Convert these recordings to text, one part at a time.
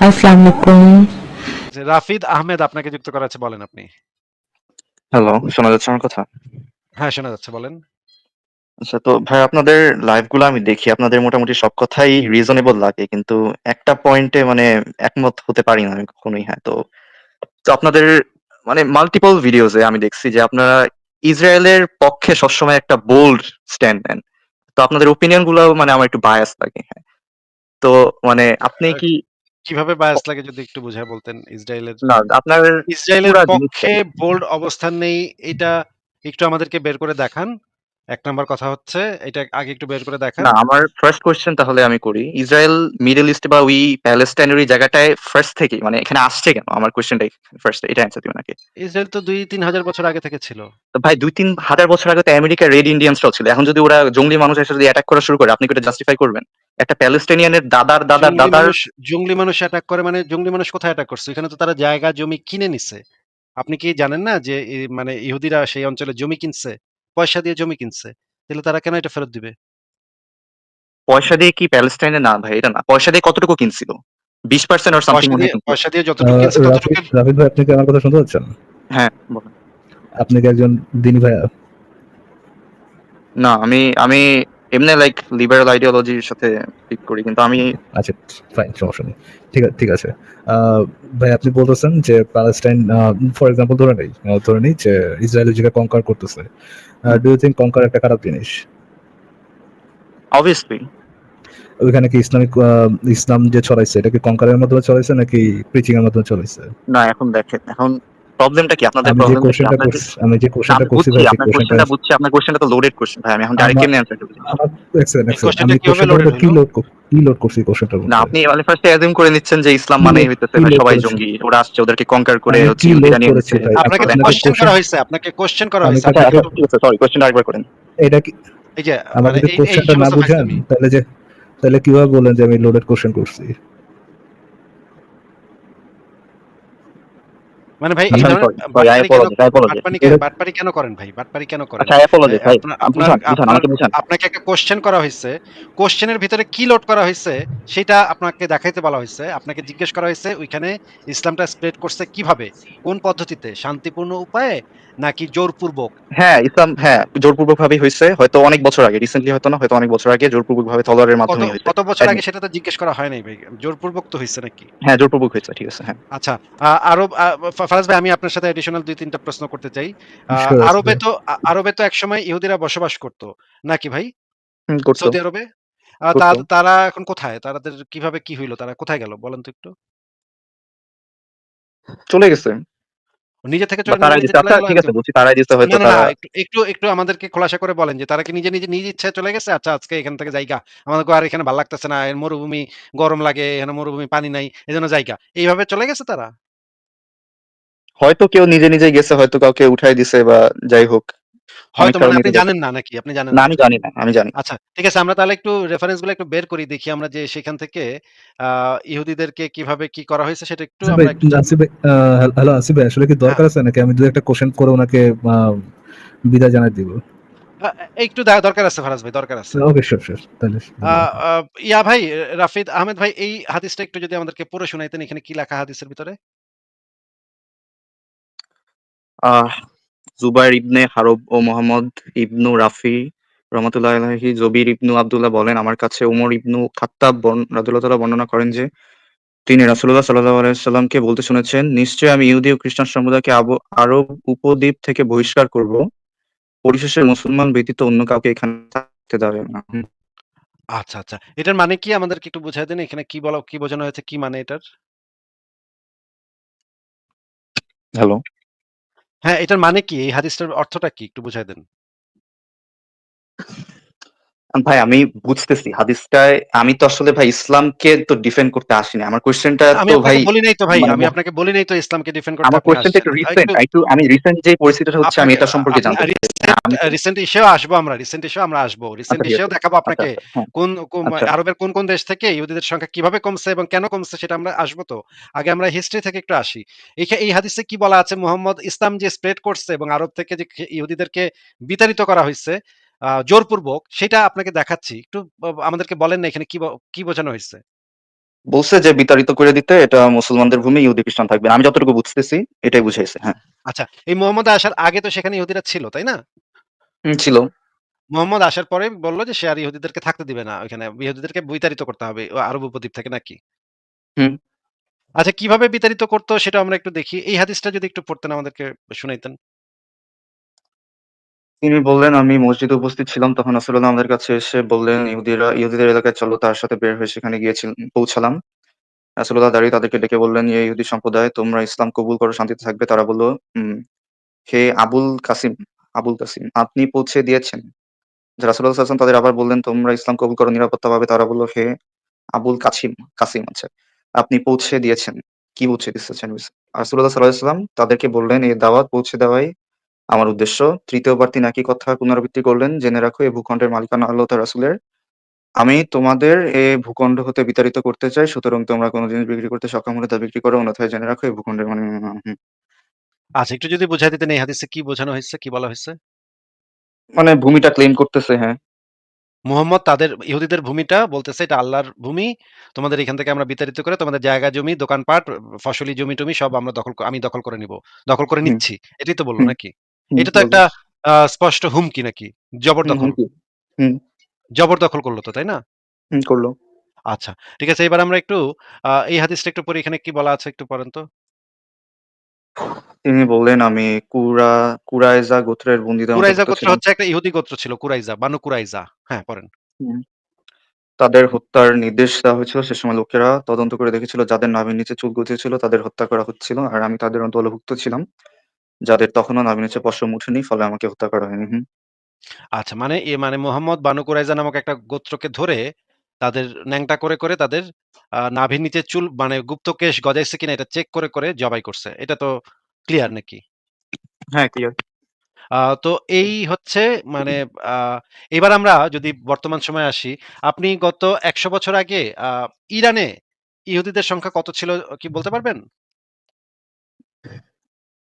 আসসালামু আলাইকুম। যে রাফিদ আহমেদ আপনাকে যুক্ত করা আছে, বলেন আপনি। হ্যালো, শোনা যাচ্ছে আমার কথা? হ্যাঁ, শোনা যাচ্ছে, বলেন। আচ্ছা, তো ভাই আপনাদের লাইভ গুলো আমি দেখি, আপনাদের মোটামুটি সব কথাই রিজনেবল লাগে, কিন্তু একটা পয়েন্টে মানে একমত হতে পারি না আমি কখনোই। হ্যাঁ, তো তো আপনাদের মানে মাল্টিপল ভিডিওসে আমি দেখছি যে আপনারা ইসরায়েলের পক্ষে সবসময় একটা বোল্ড স্ট্যান্ড নেন। তো আপনাদের ওপিনিয়ন গুলো মানে আমার একটু বায়াস লাগে। হ্যাঁ, তো মানে আপনি আহ, কি কিভাবে বায়াস লাগে যদি একটু বুঝায় বলতেন। ইসরায়েলের না আপনার ইসরায়েলের পুরা জিনিসটা পক্ষে বোল্ড অবস্থান নেই, এটা একটু আমাদেরকে বের করে দেখান। এক নাম্বার কথা হচ্ছে, এটা আগে একটু বের করে দেখান। না, আমার ফার্স্ট কোয়েশ্চেন তাহলে আমি করি, ইসরায়েল মিডল ইস্ট বা ওই প্যালেস্টাইনের ওই জায়গাটায় ফার্স্ট থেকে মানে এখানে আসছে কেন? আমার কোয়েশ্চেনটাই ফার্স্ট, এটা অ্যান্সার দিবেন নাকি? ইসরায়েল তো ২-৩ হাজার বছর আগে থেকে ছিল। তো ভাই ২-৩ হাজার বছর আগে তো আমেরিকার রেড ইন্ডিয়ানসরাও ছিল। এখন যদি ওরা জঙ্গলি মানুষ এসে যদি অ্যাটাক করা শুরু করে, আপনি কি এটা জাস্টিফাই করবেন? একটা প্যালেস্টাইনিয়ানের দাদার দাদার জঙ্গলি দাদার। মানুষ জঙ্গলি মানুষ অ্যাটাক করে মানে জঙ্গলি মানুষ কোথায় অ্যাটাক করছে? এখানে তো তারা জায়গা জমি কিনে নিছে। আপনি কি জানেন না যে মানে ইহুদিরা সেই অঞ্চলে জমি কিনছে, পয়সা দিয়ে জমি কিনছে। তাহলে তারা কেন এটা ফেরত দিবে? পয়সা দিয়ে কি প্যালেস্টাইনে? না ভাই, এটা না। পয়সা দিয়ে কতটুকু কিনছিল? 20% অর সামথিং পয়সা মনে দিয়ে হয় কিনছিল। পয়সা দিয়ে যতটুকু কিনছে রাফিদ ততটুকের। রাফিদ ভাই, আপনি কি আমার কথা শুনতে পাচ্ছেন? হ্যাঁ, বলেন। আপনি কি একজন দিনী ভাইয়া? না, আমি আমি এমনি লাইক লিবারাল আইডিওলজির সাথে ঠিক করি, কিন্তু আমি আচ্ছা, ফাইন, সমস্যা নেই। ঠিক আছে। আহ, ভাই, আপনি বলতেছেন যে প্যালেস্টাইন, ফর এক্সাম্পল ধরে নেই যে ইসরায়েলের জায়গায় কনকার করতেছে। ডু ইউ থিঙ্ক কনকার একটা খারাপ জিনিস? অবভিয়াসলি। ওইখানে কি ইসলাম যে ছড়াইছে, এটা কি কনকারের মাধ্যমে ছড়াইছে নাকি প্রিচিং এর মাধ্যমে ছড়াইছে? না, এখন দেখেন, এখন প্রবলেমটা কি? আপনাদের আমি যে প্রবলেমটা কি? কোশ্চেনটা আপনার যে করছি আমি যে না, কোশ্চেনটা আমি করছি বুঝছি ভাই, সেই আপনার কোশ্চেনটা কোশ্চেনটা বুঝছি, আপনার কোশ্চেনটা তো লোডেড কোশ্চেন ভাই। আমি এখন ডাইরেক্ট আমার কেমনে অ্যান্সার করব? আমার এক সেকেন্ড এই কোশ্চেনটা আমি কিভাবে কোশ্চেনটার লোডেড মধ্যে হইলো? কি লোড করছি কোশ্চেনটার না, মধ্যে? আপনি মানে ফার্স্টে অ্যাজিউম করে নিচ্ছেন যে ইসলাম মানেই হইতেছে কি ভাই লোড সবাই করেছি? জঙ্গি। ওরা আসছে, ওদেরকে কনকার করে আমি হচ্ছে কি লোড ইহুদিরা নিয়ে করেছি নিচ্ছে। ভাই? তারপর আপনাকে তো দেখেন। আপনাকে কোয়েশ্চেন কোশ্চেন করা হইছে, আপনাকে কোয়েশ্চেন করা আমি হইছে। আচ্ছা, আপনি আচ্ছা, একটু ঠিক আছে, সরি, কোশ্চেনটা আরেকবার করেন। এটা কি এই যে আমার মানে যদি এই কোশ্চেনটা না সমস্ত বুঝেন, ফাইজলামি। তাহলে কিভাবে বলেন যে আমি লোডেড কোশ্চেন করছি? মানে ভাই এই আচ্ছা, আমি ধরনের সরি, সরি, আই বাটপারি কেন অ্যাপোলজিস, আই অ্যাপোলজিস। লোডেড বাটপারি কেন করেন ভাই? বাটপারি কেন করেন? আচ্ছা, আই অ্যাপোলজিস ভাই। আপনার আপনার বুঝান, বুঝান, আপনার আমাকে বুঝান। আপনাকে একটা কোয়েশ্চেন করা হইছে। কোয়েশ্চেনের ভিতরে কি লোড করা হইছে সেটা আপনাকে দেখাইতে বলা হইছে। আপনাকে জিজ্ঞেস করা হইছে ওইখানে ইসলামটা স্প্রেড করছে কিভাবে? কোন পদ্ধতিতে? শান্তিপূর্ণ উপায়ে নাকি জোরপূর্বক? হ্যাঁ, ইসলাম, হ্যাঁ, জোরপূর্বক ভাবেই হয়েছে। হয়তো অনেক বছর আগে, রিসেন্টলি হয়তো না, হয়তো অনেক বছর আগে জোরপূর্বক ভাবে তলোয়ারের কত মাধ্যমেই হয়েছে। কত বছর আগে সেটা তো জিজ্ঞেস করা হয় নাই ভাই। জোরপূর্বক তো হইছে নাকি? হ্যাঁ, জোরপূর্বক হয়েছে, ঠিক আছে, হ্যাঁ। আচ্ছা, আরব ফারাজ ভাই, আমি আপনার সাথে অ্যাডিশনাল ২-৩ টা প্রশ্ন করতে চাই। শিওর আছে আরবে ভাই। তো আরবে তো একসময় ইহুদিরা বসবাস করত। নাকি ভাই? করতো, সৌদি আরবে? করতো। তারা এখন কোথায়? তাদের কিভাবে কি হইল? তারা কোথায় গেল? বলেন তো একটু। চলে গেছে বা নিজে, তারাই নিজে দিছে। চলে আচ্ছা, গেল ঠিক আছে, একদম? বলছি তারাই দিছে না, হয়তো না, না, তারা। একটু আমাদেরকে খোলাসা করে বলেন যে তারা কি নিজ ইচ্ছায় চলে গেছে? আচ্ছা, আজকে এখান থেকে যাইগা। আমাদেরকে আর এখানে ভাল লাগতেছে না। এর মরুভূমি, গরম লাগে, এখানে মরুভূমি, পানি নাই। এজন্য যাইগা। এইভাবে চলে গেছে তারা? হয়তো কেউ নিজে নিজে গেছে, হয়তো কাউকে উঠাই দিছে বা যাই হোক, অনেক হয়তো মানে কারণেই আপনি তো যেতে জানেন পারে। না নাকি? আপনি জানেন না, না? আমি জানি না, আমি জানি না। আচ্ছা, ঠিক আছে। আমরা তাহলে একটু রেফারেন্স গুলো একটু বের করি। দেখি আমরা যে সেখান থেকে আ ইহুদিদেরকে কিভাবে কি করা হয়েছে সেটা একটু আসিফ ভাই, আমরা একটু জানি। আসিফ ভাই, হ্যালো আসিফ ভাই, আসলে কি হ্যাঁ, দরকার আছে নাকি আমি দু একটা কোশ্চেন করে ওনাকে বিদায় জানাই দিব? আ একটু দরকার আছে ফারাজ ভাই, দরকার আছে। ওকে, শিওর শিওর, তাহলে আ ধন্যবাদ। আ ইয়া ভাই, রাফিদ আহমেদ ভাই, এই হাদিসটা একটু যদি আমাদেরকে পড়ে শোনাইতেন, এখানে কি লেখা হাদিসের ভিতরে? আহ জুবাইর ইবনে হারব ও মোহাম্মদ ইবনু রাফি রহমাতুল্লাহ আলাইহি জবির ইবনু আব্দুল্লাহ বলেন, আমার কাছে উমর ইবনু খাত্তাব রাদিয়াল্লাহু তাআলা বর্ণনা করেন যে তিনি রাসূলুল্লাহ সাল্লাল্লাহু আলাইহি সাল্লামকে বলতে শুনেছেন, নিশ্চয়ই আমি ইহুদি ও খ্রিস্টান সম্প্রদায়কে আরব উপদ্বীপ থেকে বহিষ্কার করব। পরিশেষে মুসলমান ব্যতীত অন্য কাউকে এখানে থাকতে দেবে না। আচ্ছা, আচ্ছা। এটার মানে কি আমাদেরকে একটু বুঝায় দেন? এখানে কি বোঝানো হয়েছে? কি মানে এটার? হ্যালো। হ্যাঁ, এটার মানে কি? এই হাদিসটার অর্থটা কি? একটু বুঝায় দেন। ভাই, আমি বুঝতেছি হাদিসটায়। আমি তো আসলে ভাই ইসলামকে তো ডিফেন্ড করতে আসিনি। আমার কোয়েশ্চেনটা আমি তো ভাই আপনাকে বলি নাই তো ভাই। মানে আমি আপনাকে বলি নাই তো ইসলামকে ডিফেন্ড করতে আমার আপনি কোয়েশ্চেনটা আসছেন। একটু রিসেন্ট। একটু আমি রিসেন্ট যে পরিস্থিতিটা হচ্ছে আমি আপনাকে এটা সম্পর্কে আপনি জানতে চাচ্ছি। হ্যাঁ, রিসেন্ট আমি তো। রিসেন্ট ইস্যুও আসবো আমরা। আচ্ছা, রিসেন্ট ঠিক ইস্যুও আছে। দেখাবো আচ্ছা, আপনাকে। আচ্ছা, হ্যাঁ। কোন আচ্ছা, আরবের কোন দেশ থেকে ইহুদিদের সংখ্যা কিভাবে কমছে এবং কেন কমছে সেটা আমরা আসবো তো। আগে আমরা হিস্ট্রি থেকে একটু আসি। এই হাদিসে কি বলা আছে? মুহাম্মদ ইসলাম যে স্প্রেড করছে এবং আরব থেকে যে ইহুদিদেরকে বিতাড়িত করা হইছে জোরপূর্বক, সেটা আপনাকে দেখাচ্ছি। একটু আমাদেরকে বলেন না এখানে কি বোঝানো হইছে? বলছে যে বিতাড়িত করে দিতে, এটা মুসলমানদের ভূমি, ইহুদি খ্রিস্টান থাকবে না। আমি যতটুকু বুঝতেছি এটাই বুঝাইছে। হ্যাঁ। আচ্ছা, এই মোহাম্মদ আসার আগে তো সেখানে ইহুদিরা ছিল, তাই না? ছিল। মোহাম্মদ আসার পরে বলল যে সে আর ইহুদিদেরকে থাকতে দিবে না ওইখানে। ইহুদিদেরকে বিতাড়িত করতে হবে ও আরব উপদ্বীপ থেকে নাকি? হুম। আচ্ছা, কিভাবে বিতাড়িত করতো সেটা আমরা একটু দেখি। এই হাদিসটা যদি একটু পড়তেন আমাদেরকে শুনাইতেন। তিনি বললেন, আমি মসজিদে উপস্থিত ছিলাম, তখন রাসূলুল্লাহ আমাদের কাছে এসে বললেন, ইহুদিদের এলাকায় চলো। তার সাথে বের হয়ে সেখানে পৌঁছালাম। রাসূলুল্লাহ দাঁড়িয়ে তাদেরকে ডেকে বললেন, ইয়ে ইহুদি সম্প্রদায়, তোমরা ইসলাম কবুল করো, শান্তিতে থাকবে। তারা বলল, উম হে আবুল কাসিম, আপনি পৌঁছে দিয়েছেন। রাসূলুল্লাহ সাল্লাল্লাহু আলাইহি ওয়াসাল্লাম তাদের আবার বললেন, তোমরা ইসলাম কবুল করো, নিরাপত্তা পাবে। তারা বলল, হে আবুল কাসিম, আচ্ছা, আপনি পৌঁছে দিয়েছেন। কি পৌঁছে দিচ্ছেন? রাসূলুল্লাহ সাল্লাল্লাহু আলাইহি ওয়াসাল্লাম তাদেরকে বললেন, এই দাওয়াত পৌঁছে দেওয়াই আমার উদ্দেশ্য। তৃতীয়বার তিনি একই কথা পুনরাবৃত্তি করলেন, জেনে রাখো, এই ভূখণ্ডের মালিকানা আল্লাহ ও তার রাসূলের। আমি তোমাদের এ ভূখণ্ড হতে বিতাড়িত করতে চাই। সুতরাং তোমরা কোন জিনিস বিক্রি করতে সক্ষম হলে তা বিক্রি করো, অন্যথায় জেনে রাখো এই ভূখণ্ডের আচ্ছা, একটু যদি বুঝায় দিতেন এই হাদিসে কি বোঝানো হইছে, কি বলা হইছে? মানে ভূমিটা ক্লেম করতেছে। হ্যাঁ। মুহাম্মদ তাদের ইহুদিদের ভূমিটা বলতেছে এটা আল্লাহর ভূমি। তোমাদের এখান থেকে আমরা বিতাড়িত করে তোমাদের জায়গা জমি, দোকানপাট, ফসলি জমি-টমি সব আমি দখল করে নিব। দখল করে হুম, নিচ্ছি। এটাই তো বলল হুম, নাকি? হুম, এটা তো বলল। একটা স্পষ্ট হুমকি নাকি? জবরদখল। হুমকি। হুম, জবরদখল করল তো, তাই না? করলো। আচ্ছা। ঠিক আছে, এবার আমরা একটু এই হাদিসটা একটু পড়ি। এখানে কি বলা আছে একটু পড়েন তো। তিনি বললেন, আমি কুরাইজা গোত্রের বন্দীদের কুরাইজা অন্তর্ভুক্ত গোত্র ছিলাম। হচ্ছে একটা ইহুদি গোত্র ছিল, কুরাইজা, বানু কুরাইজা। হ্যাঁ, পড়েন। হুম। তাদের হত্যার নির্দেশ দেওয়া হয়েছিল। সে সময় লোকেরা তদন্ত করে দেখেছিল, যাদের নাভির নিচে চুল গজিয়েছিল তাদের হত্যা করা হচ্ছিল। আর আমি তাদের দলভুক্ত ছিলাম, যাদের তখনও নাভির নিচে পশম উঠেনি, ফলে আমাকে হত্যা করা হয়নি। হুম। আচ্ছা, মানে মানে মোহাম্মদ বানু কুরাইজা নামক একটা গোত্রকে ধরে তাদের ন্যাংটা করে তাদের নাভির নিচে চুল মানে গুপ্ত কেশ গজাইছে কিনা এটা চেক করে জবাই করছে। এটা তো ক্লিয়ার নাকি? হ্যাঁ, ক্লিয়ার। তো এই হচ্ছে মানে আ এবার আমরা যদি বর্তমান সময়ে আসি, আপনি গত ১০০ বছর আগে ইরানে ইহুদিদের সংখ্যা কত ছিল কি বলতে পারবেন?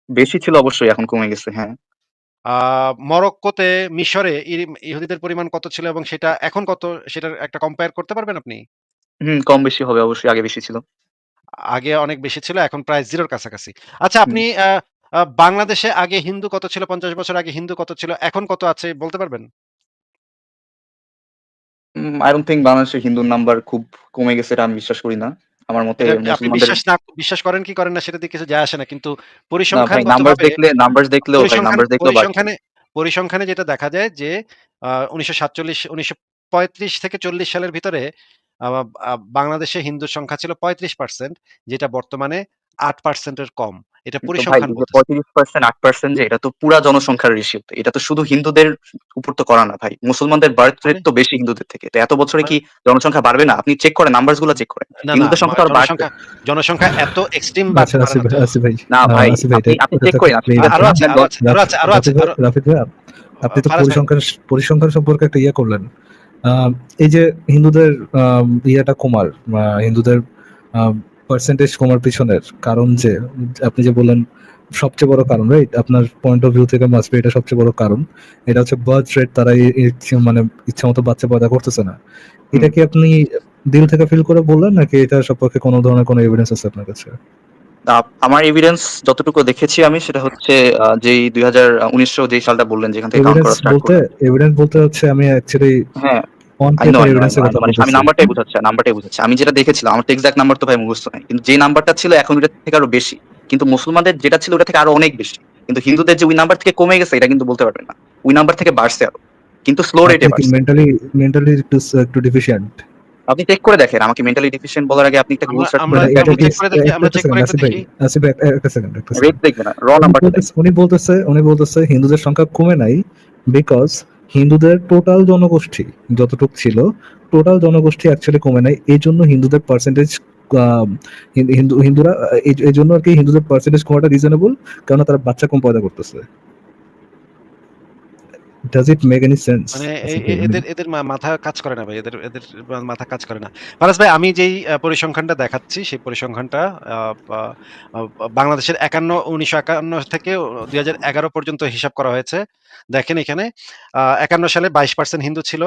বেশি ছিল অবশ্যই, এখন কমে গেছে। হ্যাঁ। আ মরক্কোতে, মিশরে ইহুদিদের পরিমাণ কত ছিল এবং সেটা এখন কত সেটার একটা কম্পেয়ার করতে পারবেন আপনি? হুম, কম বেশি হবে অবশ্যই, আগে বেশি ছিল। আগে অনেক বেশি ছিল, এখন প্রায় 0 র কাছাকাছি। আচ্ছা, হুম। আপনি বাংলাদেশে আগে হিন্দু কত ছিল? ৫০ বছর আগে হিন্দু কত ছিল? এখন কত আছে বলতে পারবেন? I don't think বাংলাদেশের হিন্দুর নাম্বার খুব কমে গেছে, এটা আমি বিশ্বাস করি না। আমার মতে এটা আপনি মুসলমানদের বিশ্বাস করেন কি করেন না সেটা দিয়ে কিছু যায় আসে না। কিন্তু না ভাই, পরিসংখ্যানগতভাবে নাম্বারস দেখলেও ভাই পরিসংখ্যানে যেটা দেখা যায় যে ১৯৪৭ ১৯৩৫ থেকে ৪০ সালের ভিতরে আ আ বাংলাদেশে হিন্দুর সংখ্যা ছিল ৩৫%, যেটা বর্তমানে ৮% এর কম। এটা তো ভাই, পরিসংখ্যান এই যে বলতেছে। ৩৫%, ৮% যে, এটা তো পুরা জনসংখ্যার রেশিও। এটা তো শুধু হিন্দুদের উপর তো করা না ভাই। মুসলমানদের বার্থ রেট মানে তো বেশি হিন্দুদের থেকে। তো এত বছরে মানে কি জনসংখ্যা বাড়বে না? আপনি চেক করেন, নাম্বারস গুলা চেক করেন। না, হিন্দুদের সংখ্যা তো আর বাড়ছে জনসংখ্যা জনসংখ্যা এত এক্সট্রিম আচ্ছা, বাড়ে না তো। না ভাই। আসিফ ভাই, আপনি এটা চেক তো করেন, আপনি ক্লিয়ার আরো একটা আছে, আপনার আরো আছে, আরো আছে, আরো আছে, আরো রাফিদ ভাই, আপনি তো ফারাজ ভাই। পরিসংখ্যান সম্পর্কে একটা ইয়ে করলেন। এই যে হিন্দুদের ইয়েটা কমার, হিন্দুদের পার্সেন্টেজ কমার পিছনের কারণ যে আপনি যে বললেন সবচেয়ে বড় কারণ, রাইট? আপনার পয়েন্ট অফ ভিউ থেকে মাসবি এটা সবচেয়ে বড় কারণ। এটা হচ্ছে বার্থ রেট, তারা মানে ইচ্ছা মতো বাচ্চা পয়দা করতেছে না। হুম, এটা কি আপনি দিল থেকে ফিল করে বললেন নাকি এটা সম্পর্কে কোনো ধরনের কোনো এভিডেন্স আছে আপনার কাছে? আমার এভিডেন্স যতটুকু দেখেছি আমি, সেটা হচ্ছে যেই ২০১৯ যেই সালটা বললেন, যেখান থেকে কাউন্ট এভিডেন্স করা স্টার্ট বলতে করলেন। এভিডেন্স বলতে হচ্ছে আমি অ্যাকচুয়ালি হ্যাঁ, on I know, paper I know, I know, এভিডেন্সের আই নো। কথা মানে আমি বলতেছি। নাম্বারটাই বুঝাচ্ছি। আমি যেটা দেখেছিলাম, আমার তো এক্সাক্ট নাম্বার তো ভাই মুখস্থ নাই। কিন্তু যে নাম্বারটা ছিল এখন ওটা থেকে আরো বেশি। কিন্তু মুসলমানদের যেটা ছিল ওটা থেকে আরো অনেক বেশি। কিন্তু হিন্দুদের যে ওই নাম্বার থেকে কমে গেছে, এটা কিন্তু বলতে পারবেন না। ওই নাম্বার থেকে বাড়ছে আরো। কিন্তু স্লো রেটে আপনি কি বাড়ছে। মেন্টালি একটু ডিফিশিয়েন্ট? আপনি চেক করে দেখেন। আমাকে মেন্টালি ডিফিশিয়েন্ট বলার আগে আপনি একটা গুগল সার্চ করে আমরা দেখেন। এটা আমরা কি চেক করে দেখি, আমরা একটা চেক করে সেকেন্ড, একটু দেখি। আসিফ ভাই, একটা সেকেন্ড, রেট দেখবেন না, র নাম্বারটা দেখেন। উনি বলতেছে হিন্দুদের সংখ্যা কমে নাই, বিকজ হিন্দুদের টোটাল জনগোষ্ঠী যতটুকু ছিল, টোটাল জনগোষ্ঠী অ্যাকচুয়ালি কমে নাই। এই জন্য হিন্দুদের পার্সেন্টেজ, হিন্দুরা এই জন্য আর কি হিন্দুদের পার্সেন্টেজ কমাটা রিজনেবল, কারণ তারা বাচ্চা কম পয়দা করতেছে। Does it make any sense? মানে basically? I এদের mean, এদের মাথা কাজ করে না ভাই। এদের মাথা কাজ করে না। ফারাজ ভাই, আমি যেই পরিসংখ্যানটা দেখাচ্ছি সেই পরিসংখ্যানটা আ বা আ বাংলাদেশের ১৯৫১ থেকে ২০১১ পর্যন্ত হিসাব করা হয়েছে। দেখেন এখানে ৫১ সালে ২২% হিন্দু ছিল।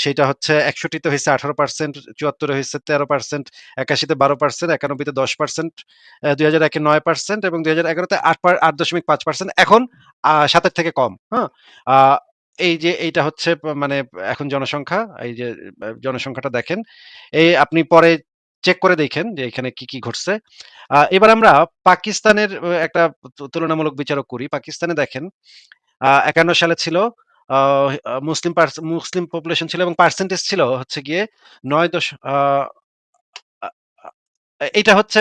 সেইটা হচ্ছে ৬১ তে হইছে 18%, ৭৪ এ হইছে 13%, ৮১ তে 12%, ৯১ তে 10%, ২০০১ এ ৯% এবং ২০১১ তে ৮.৫%। এখন ৭ এর থেকে কম। হ্যাঁ? আ এই যে এইটা হচ্ছে মানে এখন জনসংখ্যা, এই যে জনসংখ্যাটা দেখেন। আপনি পরে চেক করে দেখেন যে এখানে কি, কি ঘটছে। এবার আমরা পাকিস্তানের একটা তুলনামূলক বিচারক করি। পাকিস্তানে দেখেন ৫১ সালে ছিল আ মুসলিম পপুলেশন ছিল এবং পার্সেন্টেজ ছিল হচ্ছে গিয়ে ৯ দশ আ আ এইটা হচ্ছে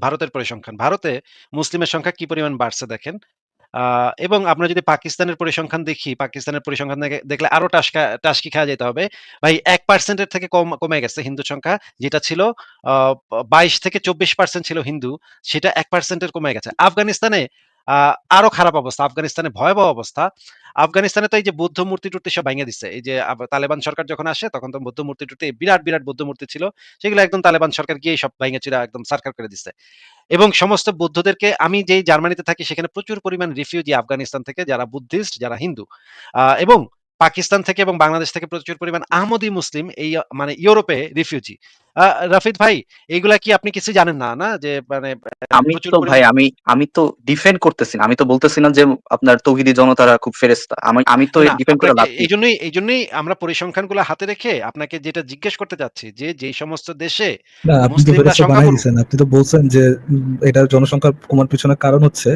ভারতের পরিসংখ্যান। ভারতে মুসলিমের সংখ্যা কি পরিমাণ বাড়ছে দেখেন। আ এবং আমরা যদি পাকিস্তানের পরিসংখ্যান দেখি, পাকিস্তানের পরিসংখ্যান দেখলে আরো টাসকি খাওয়া যেতে হবে। ভাই ১% এর থেকে কমে গেছে হিন্দু সংখ্যা। যেটা ছিল আ ২২ থেকে ২৪% ছিল হিন্দু, সেটা ১% এর কমে গেছে। আফগানিস্তানে আ আরো খারাপ অবস্থা। আফগানিস্তানে ভয়াবহ অবস্থা। আফগানিস্তানে তো এই যে বৌদ্ধ মূর্তি-টূর্তি সব ভাইঙা দিছে। এই যে তালেবান সরকার যখন আসে তখন তো বৌদ্ধ মূর্তি-টূর্তি বিরাট বৌদ্ধ মূর্তি ছিল। সেগুলো একদম তালেবান সরকার গিয়েই সব ভাইঙা চুইরা একদম ছারখার করে দিছে। এবং সমস্ত বৌদ্ধদেরকে, আমি যেই জার্মানিতে থাকি সেখানে প্রচুর পরিমাণ রিফিউজি আফগানিস্তান থেকে, যারা বুদ্ধিস্ট, যারা হিন্দু। এবং পাকিস্তান থেকে এবং বাংলাদেশ থেকে প্রচুর পরিমাণ আহমদী মুসলিম এই মানে ইউরোপে রিফিউজি। আ রাফিদ ভাই, এগুলা কি আপনি কিছু জানেন না, না? যে মানে আমি প্রচুর তো ভাই পরিমাণ আমি তো ডিফেন্ড করতেছি না। আমি তো বলতেছি না যে আপনার তৌহিদি জনতারা খুব ফেরেশতা। আমি তো না, ডিফেন্ড করে আপনাকে লাভ কি? এইজন্যই আমরা পরিসংখ্যানগুলো হাতে রেখে আপনাকে যেটা জিজ্ঞেস করতে চাচ্ছি যে, যেই সমস্ত দেশে না, আপনি তো মুসলিমরা ফেরেশতা বানাই সংখ্যাগুরু। দিছেন। আপনি তো বলছেন যে এটার জনসংখ্যার কমার পিছনে কারণ হচ্ছে,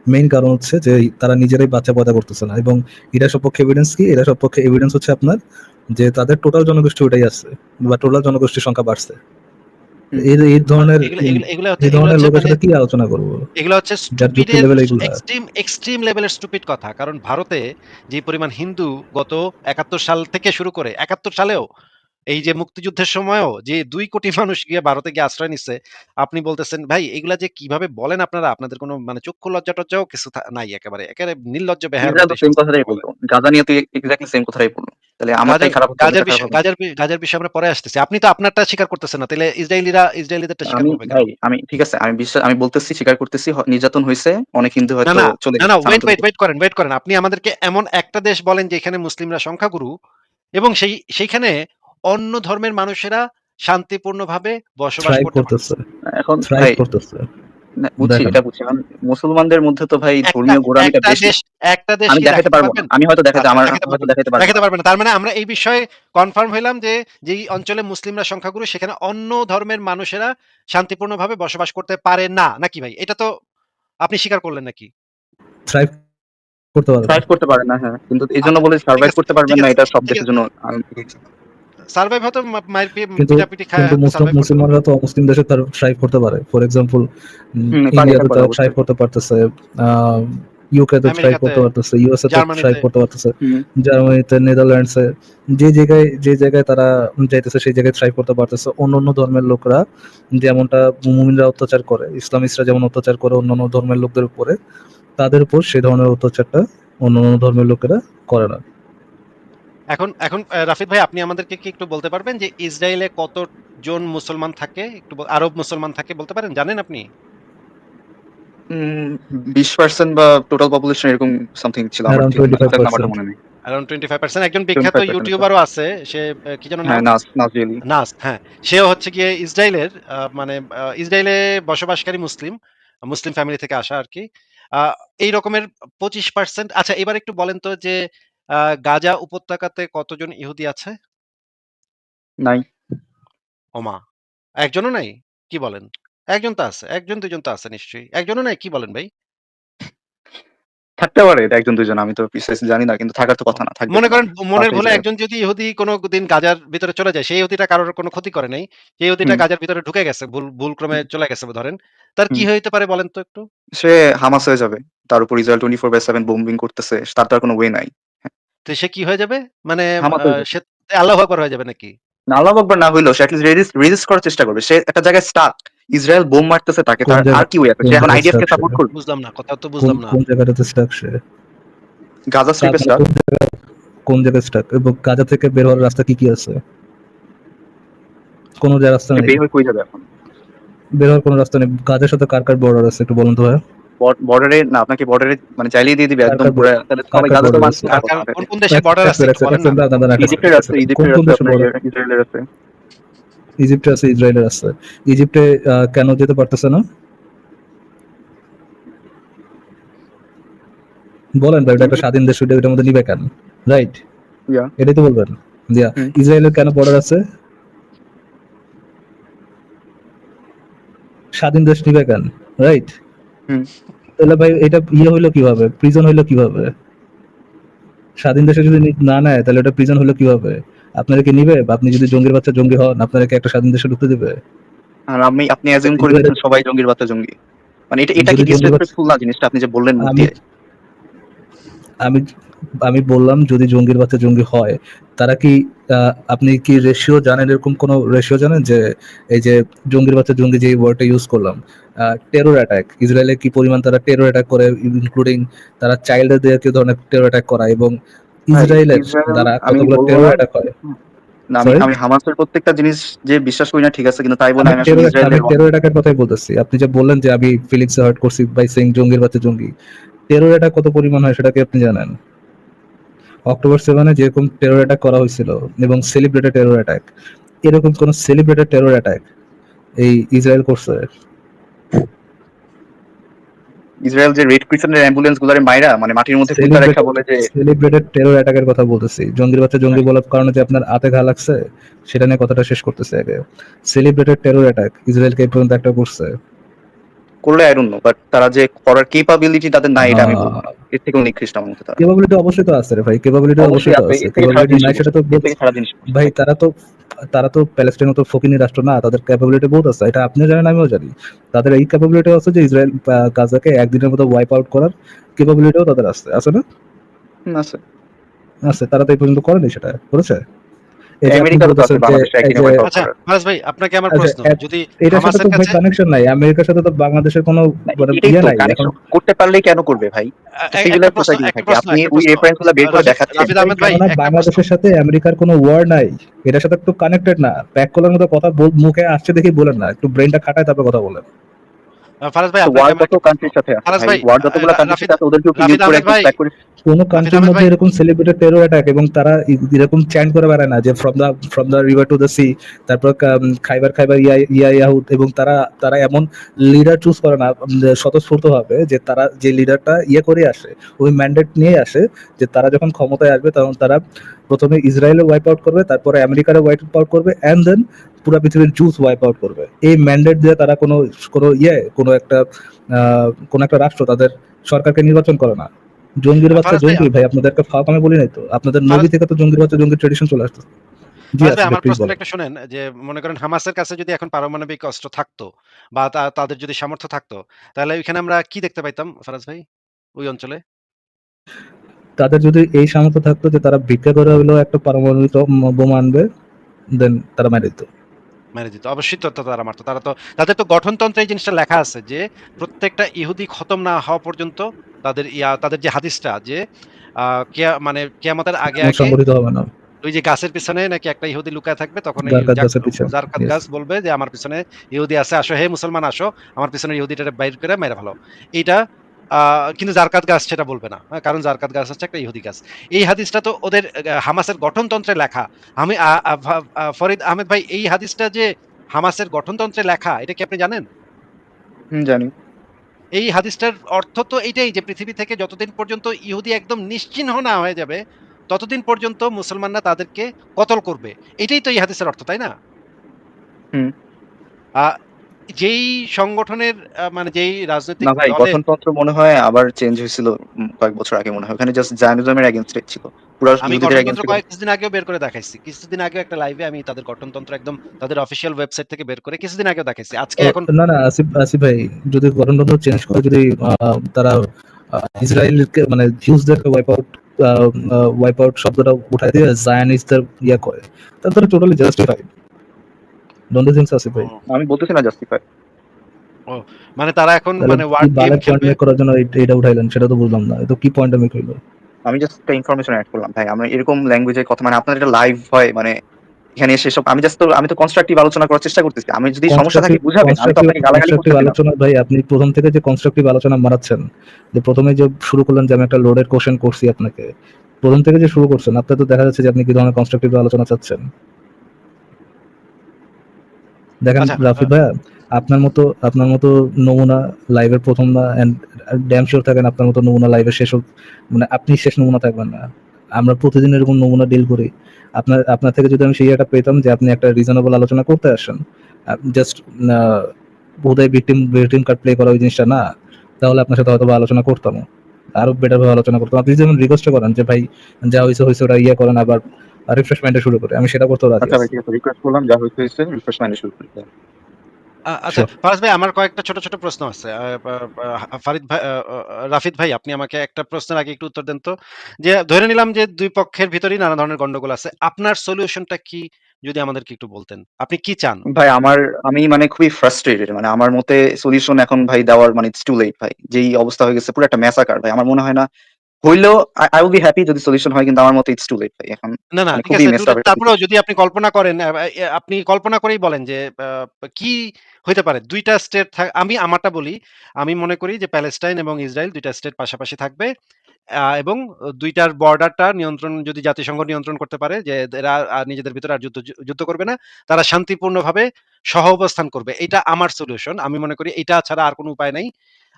মেইন কারণ হচ্ছে যে তারা নিজেরাই বাচ্চা পয়দা করতেছে না, এবং এটার সপক্ষে এভিডেন্স কি? এটার সপক্ষে এভিডেন্স হচ্ছে আপনার যে তাদের টোটাল জনগোষ্ঠী ওটাই আছে, বা টোটাল জনগোষ্ঠীর সংখ্যা বাড়ছে। হুম। এই ধরনের এগুলা হচ্ছে লোকের মানে সাথে কি আলোচনা করবো? এগুলা হচ্ছে যার যুক্তি স্টুপিডের লেভেল এগুলা। এক্সট্রিম লেভেলের স্টুপিড কথা। কারণ ভারতে যে পরিমাণ হিন্দু গত ৭১ সাল থেকে শুরু করে ৭১ সালেও এই যে মুক্তিযুদ্ধের সময়ও যে ২ কোটি মানুষ গিয়ে ভারতে গিয়ে আশ্রয় নিচ্ছে, আপনি বলতেছেন ভাই এগুলা যে কিভাবে বলেন আপনারা? আপনাদের কোনো মানে চক্ষু লজ্জা-টজ্জাও কিছু নাই একেবারে। একেবারে নির্লজ্জ বেহায়ার ইসরায়েল মতো তো এই সেম সমস্ত কথা কথাটাই বলে। বলতো। গাজা নিয়ে তো এক্সাক্টলি সেম কথাটাই বলল। তাহলে আমারটাই গাজার খারাপ হচ্ছে, গাজার ওদেরটা খারাপ বিষয় হবে না? গাজার বি গাজার বিষয়ে আমরা পরে আসতেছি। আপনি তো আপনারটা স্বীকার করতেছেন না। তাইলে ইসরায়েলিদেরটা স্বীকার আমি করবে কেন? ভাই আমি ঠিক আছে, আমি বলতেছি, স্বীকার করতেছি নির্যাতন হইছে। অনেক হিন্দু না, হয়তো না, চলে না, গেছে না, স্থানান্তরিত। ওয়েট করেন। আপনি আমাদেরকে এমন একটা দেশ বলেন যেখানে মুসলিমরা সংখ্যাগুরু এবং সেইখানে অন্য ধর্মের মানুষেরা শান্তিপূর্ণভাবে বসবাস থ্রাইভ করতে করতেছে, পারতেছে। এখন থ্রাইভ ভাই করতেছে। বুঝছি, দেখেন, এটা বুঝছি। এখন মুসলমানদের মধ্যে তো ভাই একটা ধর্মীয় গোঁড়ামিটা একটা বেশি। দেশ একটা দেশ আমি কি দেখাতে দেখাতে পারবো না। পারবেন? আমি হয়তো আচ্ছা, আমার দেখাতে হয়তো পারবেন না। দেখাতে পারবো দেখাতে না। পারবেন না। তার মানে আমরা এই বিষয়ে কনফার্ম হইলাম যে, যেই অঞ্চলে মুসলিমরা সংখ্যাগুরু সেখানে অন্য ধর্মের মানুষেরা শান্তিপূর্ণভাবে বসবাস করতে পারে না। নাকি ভাই? এটা তো আপনি স্বীকার করলেন নাকি? থ্রাইভ করতে পারে না। সার্ভাইভ করতে পারে না, হ্যাঁ। কিন্তু এইজন্য আচ্ছা, বলে ঠিক সার্ভাইভ আছে, করতে ঠিক পারবেন না, আছে, এটা সব ঠিক দেশের আছে। জন্য সারভাইভ হয়তো মাইর কিন্তু পিটাপিটি খায় কিন্তু হয়তো সারভাইভ করতে পারবে। মুসলমানরা তো অমুসলিম দেশে তার থ্রাইভ করতে পারে। ফর এক্সাম্পল, পারে, এটা ইন্ডিয়াতে পারে তারা থ্রাইভ অবশ্যই। করতে পারতেছে, ইউকে তে থ্রাইভ আমেরিকাতে, করতে পারতেছে, ইউএসএ তে থ্রাইভ জার্মানিতে। করতে পারতেছে, হুম। জার্মানিতে, নেদারল্যান্ডসে, যে জায়গায় তারা যাইতেছে সেই জায়গায় থ্রাইভ করতে পারতেছে। অন্যান্য ধর্মের লোকরা যেমনটা মুমিনরা অত্যাচার করে, ইসলামিস্টরা যেমন অত্যাচার করে অন্যান্য ধর্মের লোকদের উপরে, তাদের উপর সেই ধরনের অত্যাচারটা অন্যান্য ধর্মের লোকেরা করে না। এখন এখন রাফিদ ভাই, আপনি আমাদেরকে কি একটু বলতে পারবেন যে ইসরায়েলে কতজন মুসলমান থাকে? একটু আরব মুসলমান থাকে বলতে পারেন? জানেন আপনি? 20% বা টোটাল পপুলেশন এরকম সামথিং ছিল। আমার অ্যারাউন্ড ঠিক এক্সাক্ট নাম্বারটা 25%। মনে নেই। অ্যারাউন্ড 25%। একজন বিখ্যাত 25% আছে। ইউটিউবারও আছে। সে কি যেন হ্যাঁ, নাম? নাজরিয়েলি। নাস, হ্যাঁ। সেও হচ্ছে গিয়ে ইসরায়েলের মানে ইসরায়েলে বসবাসকারী মুসলিম ফ্যামিলি থেকে আসা আরকি। আ এই রকমের 25%। আচ্ছা, এবার একটু বলেন তো যে আ গাজা উপত্যকাতে কতজন ইহুদি আছে? নাই। ওমা! একজনও নাই? কি বলেন? ১ জন তো আছে। ১ জন ২ জন তো আছে নিশ্চয়ই। একজনও নাই? কি বলেন ভাই? থাকতে পারে এটা ১ জন ২ জন, আমি তো প্রিসাইসলি জানি না। কিন্তু থাকার তো কথা না। থাকবে মনে কেন? করেন মনের পাশেই ভুলে জায়গা। একজন যদি ইহুদি কোনদিন গাজার ভিতরে চলে যায়, সেই ইহুদিটা কারোর কোনো ক্ষতি করে নাই। সেই ইহুদিটা হুম, গাজার ভিতরে ঢুকে গেছে। ভুলক্রমে হুম, চলে গেছে ধরেন। তার কি হুম। হইতে পারে বলেন তো একটু? সে হামাস হয়ে যাবে। তার উপর ইসরায়েল 24/7 বোম্বিং করতেছে। তার তো আর কোনো ওয়ে নাই। হ্যাঁ, তো সে কি হয়ে যাবে? মানে হামাস আ হয়ে যাবে। সে আল্লাহু আকবার হয়ে যাবে নাকি? না, আল্লাহু আকবার না হইলেও সে এটলিস্ট রেজিস্ট করার চেষ্টা করবে। সে একটা জায়গায় স্টাক। ইসরায়েল বোম মারতেছে তাকে। কোন তার আর জায়গা কি ওয়ে আছে? কোন সে এখন জায়গায় আইডিএফ কে স্টাক সে? সাপোর্ট করবে। বুঝলাম না। কথা তো কোন বুঝলাম না। কোন জায়গাটাতে স্টাক সে? গাজা স্ট্রিপে মানে স্টাক। কোন জায়গায় স্টাক, এবং গাজা থেকে বের হওয়ার রাস্তা কি কি আছে? কোনো যে রাস্তা নেই, বের হয়ে কই যাবে এখন? বের হওয়ার কোনো রাস্তা নেই। গাজার সাথে কার কার বর্ডার আছে একটু বলুন তো ভাই। বর্ডারে না, আপনাকে বর্ডারে মানে চাইলেই দিয়ে দিবে কার একদম কার পুরো। তাহলে কার সবাই কার গাজা তো বর্ডার মানুষ আছে? না কার এখন। কোন দেশের বর্ডার আছে একটু বলেন না? ইজিপ্টের আছে, কোন ইজিপ্টের কোন আছে, দেশের আপনার বর্ডার? ইসরায়েলের আছে। ইজিপ্টে আছে, ইসরায়েলের আছে। ইজিপ্টে কেন যেতে পারতেছে না বলেন ভাই? এটা একটা স্বাধীন দেশ, ওইটা এটার মধ্যে নিবে কেন? রাইট, ইয়া এটাই তো বলবেন। দিয়া হুম। ইসরায়েলের কেন বর্ডার আছে? স্বাধীন দেশ নিবে কেন? রাইট। হুম। তাহলে ভাই এটা হইলো কিভাবে, প্রিজন হইলো কিভাবে? স্বাধীন দেশে যদি না নেয় তাহলে এটা প্রিজন হলো কিভাবে? আপনারা কি নিবে? বা আপনি যদি জঙ্গির বাচ্চা জঙ্গি হন, আপনারা কি একটা স্বাধীন দেশে ঢুকতে দিবে? আর আপনি অ্যাজিউম করে ইসরায়েলের নিচ্ছেন সবাই জঙ্গির বাচ্চা জঙ্গি। মানে এটা কি যদি জঙ্গির বাচ্চা, ডিসরেসপেক্টফুল না জিনিসটা আপনি যে বললেন মুখ আমি দিয়ে? আমি আমি বললাম যদি জঙ্গির বাচ্চা জঙ্গি হয়, তারা কি আপনি কি রেশিও জানেন, এরকম কোন রেশিও জানেন যে এই যে জঙ্গির বাচ্চা জঙ্গি যে ওয়ার্ডটা ইউজ করলাম, টেরর অ্যাটাক, ইসরায়েলে কি পরিমাণ তারা টেরর অ্যাটাক করে, ইনক্লুডিং তারা চাইল্ডদের দিয়ে কি ধরনের টেরর অ্যাটাক করায়, এবং ভাই ইসরায়েলের ইসরায়েল দ্বারা আমি কতগুলো বলবো টেরর না। অ্যাটাক হয়। না, আমি সরি, আমি হামাসের প্রত্যেকটা জিনিস যে বিশ্বাস করি না ঠিক আছে, কিন্তু তাই বলে আমি আমি আসলে টেরর ইসরায়েলের অ্যাটাকের কথাই বলতেছি। আপনি যে বললেন যে আমি ফিলিংস হার্ট করছি বাই সেইং জঙ্গির বাচ্চা জঙ্গি, টেরর অ্যাটাক কত পরিমাণ হয় সেটা কি আপনি জানেন? অক্টোবর 7-এ যেরকম টেরর অ্যাটাক করা হয়েছিল এবং সেলিব্রেটেড টেরর অ্যাটাক, এরকম কোন সেলিব্রেটেড টেরর অ্যাটাক এই ইসরায়েল করছে? ইসরায়েল যে রেড ক্রিসেন্টের অ্যাম্বুলেন্স গুলারে মাইরা মানে মাটির মধ্যে পুঁতা রেখা বলে যে সেলিব্রেটেড টেরর অ্যাটাকের কথা বলতেছি। জঙ্গির বাচ্চা জঙ্গি বলার কারণে যে আপনার হাতে ঘা লাগছে, সেটা নিয়ে কথাটা শেষ করতেছে আগে। সেলিব্রেটেড টেরর অ্যাটাক ইসরায়েলকে এই পর্যন্ত একটা করছে। করলে আই ডোন্ট নো, বাট তারা যে করার কেপাবিলিটি তাদের নাই এটা আমি বলবো না। এর থেকেও নিকৃষ্ট আমার মতে তারা। কেপাবিলিটি অবশ্যই তো আছে রে ভাই, কেপাবিলিটি অবশ্যই অবশ্যই তো আছে, আছে। এর থেকে খারাপ কেপাবিলিটি জিনিস নাই সেটা তো এর থেকে খারাপ জিনিস করছে ভাই, ভাই। তারা তো প্যালেস্টাইনের মতো ফকিনি রাষ্ট্র না, তাদের ক্যাপাবিলিটি বহুত আছে, এটা আপনিও জানেন আমিও জানি। তাদের এই ক্যাপাবিলিটি আছে যে ইসরায়েল গাজাকে একদিনের মতো ওয়াইপ আউট করার ক্যাপাবিলিটিও তাদের আছে, আছে না? আছে। আছে, তারা তো এই পর্যন্ত করেনি, সেটা করেছে। এই যে আপনি আমেরিকারও তো আছে বলতেছেন যে বাংলাদেশে এই একদিনে যে ওয়াইপ আউট আচ্ছা করার। ফারাজ ভাই, আপনাকে আমার আচ্ছা, প্রশ্ন, যদি এটার সাথে তো হামাসের ভাই কাছে কানেকশন নাই, আমেরিকার সাথে তো বাংলাদেশের কোনো না, মানে এটাই ইয়ে তো নাই এখন। কানেকশন করতে পারলেই কেন করবে ভাই? একটা সিভিলাইজ প্রশ্ন, সোসাইটি একটা থাকে, প্রশ্ন, আপনি একটা ওই প্রশ্ন, রেফারেন্স গুলো বের করে দেখাচ্ছেন। রাফিদ ভাই, আহমেদ ভাই, কেননা একটা প্রশ্ন। বাংলাদেশের সাথে আমেরিকার কোনো ওয়ার নাই, এটার সাথে একটু কানেক্টেড না। প্যাক কলার মতো কথা মুখে আসছে দেখি বলেন না, একটু ব্রেনটা খাটায় তারপর কথা বলেন। ফারাজ ভাই, তো আপনাকে ওয়ার আমার কত একটা প্রশ্ন। কান্ট্রির সাথে আছে ফারাজ ভাই? ভাই, ওয়ার যতগুলো কান্ট্রির রাফিদ সাথে আছে ওদেরকেও কি রাফিদ মিউট করে আহমেদ একদম ভাই, ট্র্যাক করে? কোন রাফিদ কান্ট্রির আহমেদ মধ্যে ভাই, এরকম সেলিব্রেটেড টেরর অ্যাটাক এবং তারা এরকম চ্যান্ট করে বেড়ায় না যে from the river to the sea, তারপর খাইবার খাইবার ইয়াহুদ, এবং তারা তারা এমন লিডার চুজ করে না স্বতঃস্ফূর্ত ভাবে, যে তারা যে লিডারটা করে আসে, ওই ম্যান্ডেট নিয়ে আসে যে তারা যখন ক্ষমতায় আসবে তখন তারা প্রথমে ইসরায়েলের ওয়াইপ আউট করবে, তারপরে আমেরিকার ওয়াইপ আউট করবে, এন্ড দেন পুরো পৃথিবীর জুস ওয়াইপ আউট করবে। এই ম্যান্ডেট দিয়ে তারা কোনো কোনো কোনো একটা রাষ্ট্র তাদের সরকারকে নির্বাচন করে না। জঙ্গির বাচ্চা ফারাজ ভাই, জঙ্গি ভাই, আপনাদেরকে ফাঁক আমি বলি নাই তো, আপনাদের নবী ফারাজ থেকে তো জঙ্গির বাচ্চা জঙ্গির ট্রেডিশন চলে আসছে। জি ফারাজ ভাই, আসিফ ভাই, আমার প্লিজ প্রশ্নটা বলেন। একটু শুনেন। যে মনে করেন হামাসের কাছে যদি এখন পারমাণবিক অস্ত্র থাকতো, বা তাদের যদি সামর্থ্য থাকতো, তাহলে ওইখানে আমরা কি দেখতে পাইতাম ফারাজ ভাই, ওই অঞ্চলে? তাদের যদি এই সামর্থ্য থাকতো যে তারা ভিক্ষা করে হলেও একটা পারমাণবিক বোমা আনবে, দেন তারা মেরে দিত। মেরে দিত অবশ্যই। তো তারা মারতো। তাদের তো গঠনতন্ত্রে এই জিনিসটা লেখা আছে যে প্রত্যেকটা ইহুদি খতম না হওয়া পর্যন্ত তাদের যে হাদিসটা, যে মানে কিয়ামতের আগে কেমন আগে সংগঠিত হবে না, ওই যে গাছের পিছনে নাকি একটা ইহুদি লুকায় থাকবে, তখন এই গাছ গাছের পিছনে। জারকাত Yes. গাছ বলবে যে আমার পিছনে ইহুদি আছে, আসো হে মুসলমান আসো, আমার পিছনে ইহুদিটা বাইর করে মেরে ফেলো। এইটা কিন্তু জারকাত গাছ সেটা বলবে না, হ্যাঁ, কারণ জারকাত গাছ হচ্ছে একটা ইহুদি গাছ। এই হাদিসটা তো ওদের হামাসের গঠনতন্ত্রে লেখা। আমি ফরিদ আহমেদ ভাই, এই হাদিসটা যে হামাসের গঠনতন্ত্রে লেখা, এটা কি আপনি জানেন? জানি। এই হাদিসটার অর্থ তো এইটাই যে পৃথিবী থেকে যতদিন পর্যন্ত ইহুদি একদম নিশ্চিহ্ন না হয়ে যাবে, ততদিন পর্যন্ত মুসলমানরা তাদেরকে কতল করবে। এটাই তো এই হাদিসের অর্থ, তাই না? হুম। আ যেই সংগঠনের মানে যেই রাজনৈতিক না ভাই, দলের, গঠনতন্ত্র মনে হয় আবার চেঞ্জ হয়েছিল কয়েক বছর আগে মনে হয়। ওখানে জাস্ট জায়নিজমের এগেইনস্টে ছিল। পুরা আমি ইহুদিদের গঠনতন্ত্র এগেইনস্টে। কিছুদিন আগেও বের করে দেখাইছি। কিছুদিন আগেও একটা লাইভে আমি তাদের গঠনতন্ত্র একদম তাদের অফিসিয়াল ওয়েবসাইট থেকে বের করে কিছুদিন আগেও দেখাইছি। আজকে এখন না না, আসিফ আসিফ ভাই, যদি গঠনতন্ত্র চেঞ্জ করে, যদি তারা ইসরায়েলকে মানে জিউসদেরকে ওয়াইপ আউট শব্দটা উঠাই দিয়ে জায়নিস্টদের করে, তাহলে তারা totally justified. Don't you think Asif ভাই? ও, আমি বলতেছি না জাস্টিফাই। ও, মানে তারা এখন তাহলে মানে কি ওয়ার্ড গেম বালের পয়েন্ট খেলবে। মেক করার জন্য এটা উঠাইলেন সেটা তো বুঝলাম না, এটা কি পয়েন্ট মেক হইলো? আমি জাস্ট একটা ইনফরমেশন এড করলাম ভাই। আমরা এরকম ল্যাঙ্গুয়েজের কথা মানে আপনার এটা লাইভ হয় মানে এখানে এসে সব আমি তো কনস্ট্রাকটিভ আলোচনা করার চেষ্টা করতেছি। আমি যদি সমস্যা থাকে কনস্ট্রাকটিভ বুঝাবেন। আমি তো কনস্ট্রাকটিভ আপনাকে গালাগালি কনস্ট্রাকটিভ করতেছি না। আলোচনা ভাই, আপনি প্রথম থেকে যে কনস্ট্রাকটিভ আলোচনা মারাচ্ছেন, যে প্রথমে যে শুরু করলেন যে আমি একটা লোডেড কোশ্চেন করছি আপনাকে, প্রথম থেকে যে শুরু করছেন, আপনার তো দেখা যাচ্ছে যে আপনি কি ধরনের কনস্ট্রাকটিভ আলোচনা চাচ্ছেন। দেখেন আচ্ছা, রাফিদ ভাইয়া, আপনার মতো নমুনা লাইভের প্রথম না, এন্ড ড্যাম শিওর থাকেন আপনার মতো নমুনা লাইভের শেষ মানে আপনি শেষ নমুনা থাকবেন না। আমরা প্রতিদিন এরকম নমুনা ডিল করি। আপনার থেকে যদি আমি সেই একটা পেতাম যে আপনি একটা রিজনেবল আলোচনা করতে আসেন, জাস্ট বোধহয় ভিকটিম কার্ড প্লে করা ওই জিনিসটা না, তাহলে আপনার সাথে হয়তো বা আলোচনা করতাম, আরো বেটার ভাবে আলোচনা করতাম। আপনি যেমন রিকোয়েস্ট করেন যে ভাই যা হয়েছে হয়েছে, ওরা ইয়ে করেন আবার রিফ্রেশমেন্টে শুরু করে, আমি সেটা করতেও রাজি আচ্ছা ভাই আছি। ঠিক আছে। রিকোয়েস্ট করলাম যা হইছে হইছে। রিফ্রেশমেন্ট শুরু করি। আচ্ছা শিওর। ফারাজ ভাই, আমার কয়েকটা ছোট, ছোট প্রশ্ন আছে। ফারিদ ভাই, রাফিদ ভাই, আপনি আমাকে একটা প্রশ্নের আগে একটু উত্তর দেন তো। যে ধরে নিলাম যে ২ পক্ষের ভিতরেই নানা ধরনের গন্ডগোল আছে। আপনার সলিউশনটা কি? যদি আমাদেরকে একটু বলতেন। আপনি কি চান? ভাই আমি মানে খুবই ফ্রাস্ট্রেটেড। মানে আমার মতে সলিউশন এখন ভাই দেওয়ার মানে ইটস টু লেট ভাই। যেই অবস্থা হয়ে গেছে পুরো একটা ম্যাসাকার ভাই। আমার মনে হয় না হইলেও I will be happy যদি সলিউশন হয়, কিন্তু আমার মতে ইটস টু লেট ভাই। এখন না, না, মানে ঠিক খুবই আছে। মেসড আপ একটা তারপরেও সিচুয়েশন। যদি আপনি কল্পনা করেন, আপনি কল্পনা করেই বলেন যে কি হইতে পারে? ২ টা স্টেট আমি আমারটা বলি। আমি মনে করি যে প্যালেস্টাইন এবং ইসরায়েল ২ টা স্টেট পাশাপাশি থাকবে। এবং ২ টার বর্ডারটা নিয়ন্ত্রণ যদি জাতিসংঘ নিয়ন্ত্রণ করতে পারে, যে এরা নিজেদের ভিতরে আর যুদ্ধ করবে না। তারা শান্তিপূর্ণভাবে সহাবস্থান করবে। এইটা আমার সলিউশন। আমি মনে করি এইটা ছাড়া আর কোন উপায় নাই।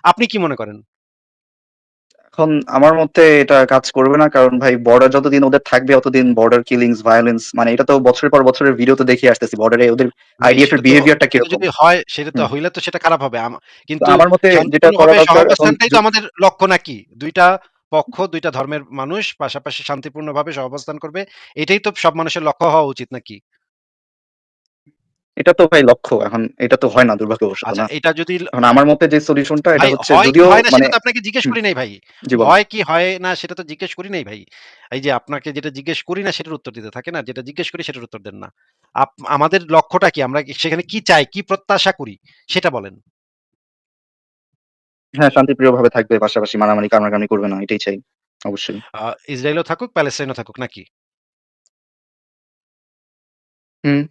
আপনি কি মনে করেন? এখন আমার মতে এটা কাজ করবে না। কারণ ভাই বর্ডার যতদিন ওদের থাকবে অতদিন বর্ডার কিলিংস, ভায়োলেন্স মানে এটা তো বছরের পর বছরের ভিডিও তো দেখে আসতেছি। বর্ডারে ওদের ভাই আইডিএফ এর সেটা তো বিহেভিয়ারটা সেটা কিরকম। যদি হয়, সেটা তো হুম। হইলে তো সেটা খারাপ হবে। তো কিন্তু আমার মতে যেটা করা শান্তিপূর্ণভাবে দরকার এখন সহাবস্থানটাই তো আমাদের লক্ষ্য নাকি? ২ টা পক্ষ, ২ টা ধর্মের মানুষ পাশাপাশি শান্তিপূর্ণভাবে সহাবস্থান করবে। এটাই তো সব মানুষের লক্ষ্য হওয়া উচিত নাকি? এটা তো ভাই লক্ষ্য। এখন এটা তো হয় না দুর্ভাগ্যবশত আচ্ছা, না। এটা যদি এখন আমার মতে যে সলিউশনটা এটা ভাই হচ্ছে হয় কি যদিও হয় না মানে সেটা তো আপনাকে জিজ্ঞেস হুম, করি নাই ভাই। জি বলেন। হয় কি হয় না সেটা তো জিজ্ঞেস করি নাই ভাই। এই যে আপনাকে যেটা জিজ্ঞেস করি না সেটার উত্তর দিতে থাকে না? যেটা জিজ্ঞেস করি সেটার উত্তর দেন না। আমাদের লক্ষ্যটা কি? আমরা সেখানে কি চাই, কি প্রত্যাশা করি সেটা বলেন। হ্যাঁ, শান্তিপ্রিয়ভাবে থাকবে, পাশাপাশি মারামারি কামড়াকামড়ি করবে না। এটাই চাই। অবশ্যই। আ ইসরায়েলও থাকুক, প্যালেস্টাইনও থাকুক নাকি? হুম,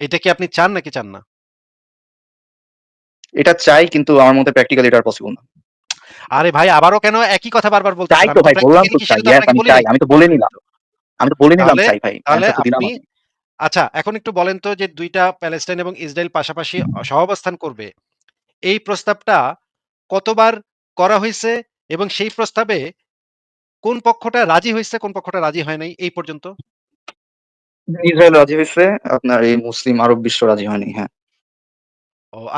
এটা কি আপনি চান নাকি চান না? এটা চাই কিন্তু আমার মতে প্র্যাকটিক্যালি এটা আর পসিবল না। আরে ভাই, আবারও কেন একই কথা বারবার চাই বলতেছেন? তো আমি তো ভাই, বললাম প্র্যাকটিক্যালি তো কি চাই। সেটা তো ইয়েস আপনাকে আমি বলি চাই। নাই। আমি তো বলে নিলাম। আমি তো বলে নিলাম তাহলে চাই ভাই। তাহলে অ্যান্সার তো দিলাম আপনি আমি। আচ্ছা, এখন একটু বলেন তো যে ২ টা প্যালেস্টাইন এবং ইসরায়েল পাশাপাশি সহাবস্থান করবে। এই প্রস্তাবটা কতবার করা হইছে এবং সেই প্রস্তাবে কোন পক্ষটা রাজি হইছে, কোন পক্ষটা রাজি হয় নাই এই পর্যন্ত? ইসরায়েল রাজি হইছে। আপনার এই মুসলিম আরব বিশ্ব রাজি হয়নি। হ্যাঁ।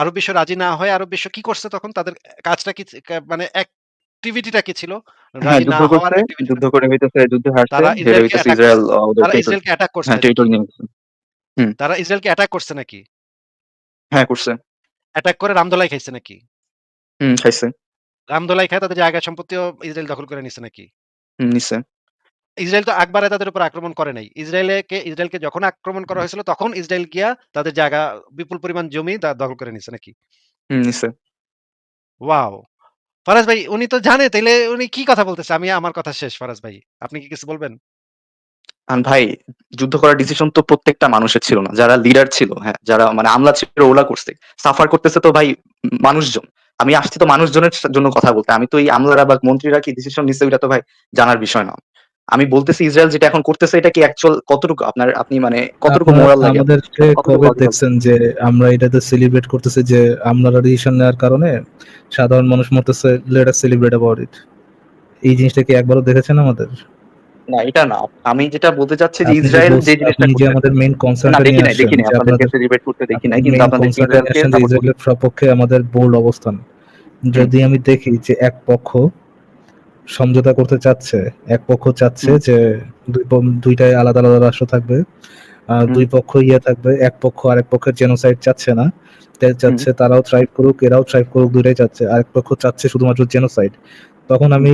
আরব বিশ্ব রাজি না হয়ে আরব বিশ্ব কি করছে তখন? তাদের কাজটা কি মানে অ্যাক্টিভিটিটা কি ছিল? হ্যাঁ, রাজি না যুদ্ধ হওয়ার করছে। অ্যাক্টিভিটিটা? যুদ্ধ করে হইতেছে যুদ্ধে হারছে। তারা হেরে ইসরায়েলকে হইতেছে অ্যাটাক ইসরায়েল করছে। ওদের তারা টেরিটরি ইসরায়েলকে অ্যাটাক করছে হ্যাঁ, নাকি? টেরিটরি নিয়ে নিছে। হুম, তারা ইসরায়েলকে অ্যাটাক করছে নাকি? হ্যাঁ করছে। অ্যাটাক করে রামদোলাই খাইছে নাকি? হুম, খাইছে। রামদোলাই খায় তাদের জায়গা সম্পত্তিও ইসরায়েল দখল করে নিছে নাকি? হুম, নিছে। ইসরায়েল তো একবারে তাদের উপর আক্রমণ করে নাই। ইসরায়েলকে যখন আক্রমণ করা হয়েছিল তখন ইসরায়েল গিয়া তাদের জায়গা, বিপুল পরিমাণ জমি দখল করে নিছে নাকি? হুম, নিছে। ওয়াও! ফারাজ ভাই, উনি তো জানে, তাইলে উনি কি কথা বলতেছে? আমার কথা শেষ ফারাজ ভাই। আপনি কি কিছু বলবেন? ভাই যুদ্ধ করার ডিসিশন তো প্রত্যেকটা মানুষের ছিল না। যারা লিডার ছিল, হ্যাঁ, যারা মানে আমলা ছিল ওরা করছে। সাফার করতেছে তো ভাই মানুষজন। আমি আসছি তো মানুষজনের জন্য কথা বলতে। আমি তো এই আমলারা বা মন্ত্রীরা কি ডিসিশন নিচ্ছে ওইটা তো ভাই জানার বিষয় না। আমি বলতেছি ইসরায়েল যেটা এখন করতেছে এটা কি অ্যাকচুয়াল কতটুকু আপনি মানে কতটুকু আপনারা মোরাল লাগে আপনার? আমাদেরকে এটা কতটুকু কবে লজিক্যাল? দেখছেন যে আমরা এটাতে সেলিব্রেট করতেছি যে আমরা ডিসিশন নেওয়ার কারণে সাধারণ মানুষ মরতেছে, let us celebrate about it? এই জিনিসটা কি একবারও দেখেছেন আমাদের? না এটা না। আমি যেটা বলতে চাচ্ছি যে ইসরায়েল যে আপনি জিনিসটা যে করতেছে আমাদের মেইন না কনসার্নটা দেখি নিয়ে নাই, আসছেন দেখি নাই। যে আপনাদেরকে আপনাদের, সেলিব্রেট করতে দেখি আপনি নাই। কিন্তু মেইন আপনাদেরকে কনসার্নটা নিয়ে ইসরায়েলকে আসছেন যে সাপোর্ট করতে। ইসরায়েলের সপক্ষে আমাদের বোল্ড অবস্থান। হুম, যদি আমি দেখি যে এক পক্ষ সমঝোতা করতে চাচ্ছে, এক পক্ষ চাচ্ছে হুম, যে দুইটাই আলাদা আলাদা রাষ্ট্র থাকবে, হুম, দুই পক্ষ ইয়ে থাকবে, এক পক্ষ আরেক পক্ষের জেনোসাইড চাচ্ছে না, হুম, চাচ্ছে তারাও থ্রাইভ করুক এরাও থ্রাইভ করুক, দুইটাই চাচ্ছে, আরেক পক্ষ চাচ্ছে শুধুমাত্র জেনোসাইড। তখন হুম, আমি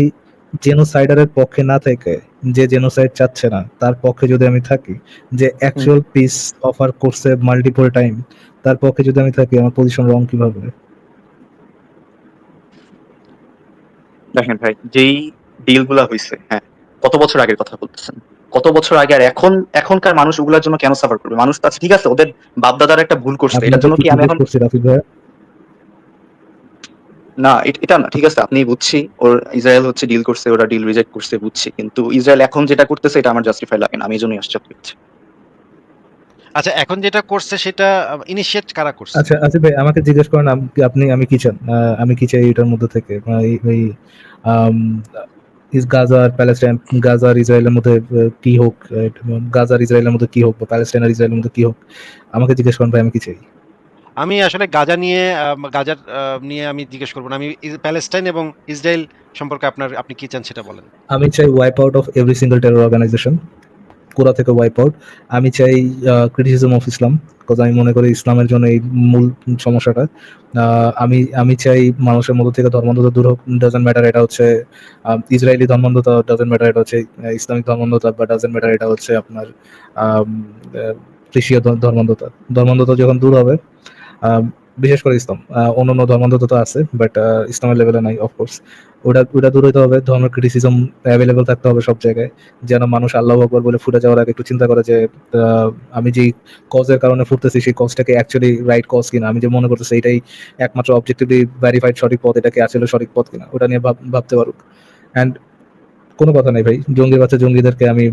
জেনোসাইডারের পক্ষে না থেকে যে জেনোসাইড চাচ্ছে না তার পক্ষে যদি আমি থাকি, যে হুম। অ্যাকচুয়াল পিস অফার করছে মাল্টিপল টাইম, তার পক্ষে যদি আমি থাকি, আমার পজিশন রং কিভাবে? দেখেন ভাই যেই ডিলগুলা হইছে, হ্যাঁ, কত বছর আগের কথা বলতেছেন? কত বছর আগে, আর এখনকার মানুষ ওগুলার জন্য কেন সাফার করবে? মানুষ তো আছে, ঠিক আছে, ওদের বাপ দাদার একটা ভুল করছে, এটার আপনাকে জন্য কি কি আমি জিজ্ঞেস এখন করছি রাফিদ ভাইয়া? না, এটা না, ঠিক আছে, আপনি বুঝছি ওর ইসরায়েল হচ্ছে ডিল করছে, ওরা ডিল রিজেক্ট করছে, বুঝছি, কিন্তু ইসরায়েল এখন যেটা করতেছে এটা আমার জাস্টিফাই লাগে না, আমি এই জন্যই আশ্চর্য হচ্ছি। আচ্ছা, এখন যেটা করছে সেটা ইনিশিয়েট কারা করছে? আচ্ছা আচ্ছা ভাই, আমাকে জিজ্ঞেস করেন আমি কি চান, আমি কি চাই এটার মধ্যে থেকে, এই আম, ইস গাজা আর প্যালেস্টাইন, গাজা আর ইসরায়েলের মধ্যে কি হোক, গাজা আর ইসরায়েলের মধ্যে কি হোক, বা প্যালেস্টাইন আর ইসরায়েলের মধ্যে কি হোক, আমাকে জিজ্ঞেস করেন ভাই আমি কি চাই। আমি আসলে গাজা নিয়ে গাজার নিয়ে আমি জিজ্ঞেস করব না। আমি প্যালেস্টাইন এবং ইসরায়েল সম্পর্কে আপনি কি চান সেটা বলেন। আমি চাই wipe out of every single terror organisation, কোরা থেকে ওয়াইপ আউট। আমি চাই ক্রিটিসিজম অফ ইসলাম, বিকজ আমি মনে করি ইসলামের জন্য এই মূল সমস্যাটা। আমি চাই মানুষের মধ্যে থেকে ধর্মান্ধতা দূর হোক, ডাজেন্ট ম্যাটার এটা হচ্ছে ইসরায়েলি ধর্মান্ধতা, ডাজেন্ট ম্যাটার এটা হচ্ছে ইসলামিক ধর্মান্ধতা, বা ডাজেন্ট ম্যাটার এটা হচ্ছে আপনার খ্রিস্টীয় ধর্মান্ধতা। ধর্মান্ধতা যখন দূর হবে, আহ, বিশেষ করে ইসলাম, অন্যান্য ধর্মান্ধতা তো আছে বাট ইসলামের লেভেলে নাই অফকোর্স, ওটা দূর হইতে হবে। ধর্মের ক্রিটিসিজম অ্যাভেলেবল থাকতে হবে সব জায়গায়, যেন মানুষ আল্লাহ আকবর বলে ফুটে যাওয়ার আগে একটু চিন্তা করে যে আমি যেই কজের কারণে ফুটতেছি সেই কজটাকে অ্যাকচুয়ালি রাইট কজ কিনা, আমি যে মনে করতেছি এটাই একমাত্র অবজেক্টিভলি ভেরিফাইড সঠিক পথ, এটাকে আসলে সঠিক পথ কিনা, ওটা নিয়ে ভাবতে পারুক। অ্যান্ড কোনো কথা নেই ভাই, জঙ্গি বাচ্চা জঙ্গিদেরকে আমি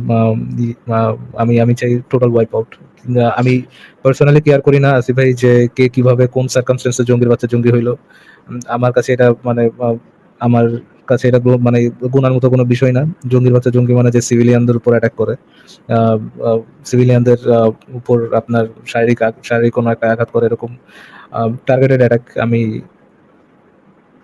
আমি চাই টোটাল ওয়াইপ আউট। আমি পার্সোনালি কেয়ার করি না আসিফ ভাই যে কে কিভাবে কোন সার্কামস্টেন্সে জঙ্গির বাচ্চা জঙ্গি হইলো। আমার কাছে এটা মানে আমার কাছে এটা মানে গুনার মতো কোনো বিষয় না। জঙ্গির বাচ্চা জঙ্গি মানে যে সিভিলিয়ানদের উপর অ্যাটাক করে, সিভিলিয়ানদের উপর আপনার শারীরিক কোনো একটা আঘাত করে, এরকম টার্গেটেড অ্যাটাক আমি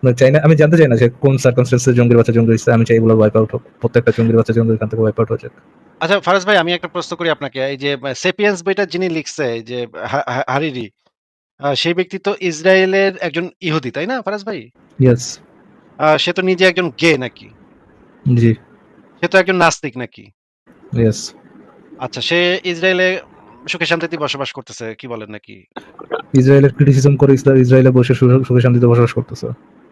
চাই না। আমি জানতে চাই না যে কোন সার্কামস্টেন্সে জঙ্গির বাচ্চা জঙ্গি হয়েছে, আমি চাই এগুলো ওয়াইপ আউট হোক, প্রত্যেকটা জঙ্গির বাচ্চা জঙ্গি এখান থেকে ওয়াইপ আউট হয়ে যাক। আচ্ছা ফারাজ ভাই, আমি একটা প্রশ্ন করি আপনাকে। এই যে সেপিয়েন্স বইটা যিনি লিখছে, এই যে হারিরি, সেই ব্যক্তি তো ইসরায়েলের একজন ইহুদি, তাই না ফারাজ ভাই? ইয়েস। সে তো নিজে একজন গে নাকি? জি। সে তো একজন নাস্তিক নাকি? ইয়েস। আচ্ছা, সে ইসরায়েলে সুখে শান্তিতে বসবাস করতেছে, কি বলেন নাকি? ইসরায়েলের ক্রিটিসিজম করে ইসরায়েলে বসে সুখে শান্তিতে বসবাস করতেছে।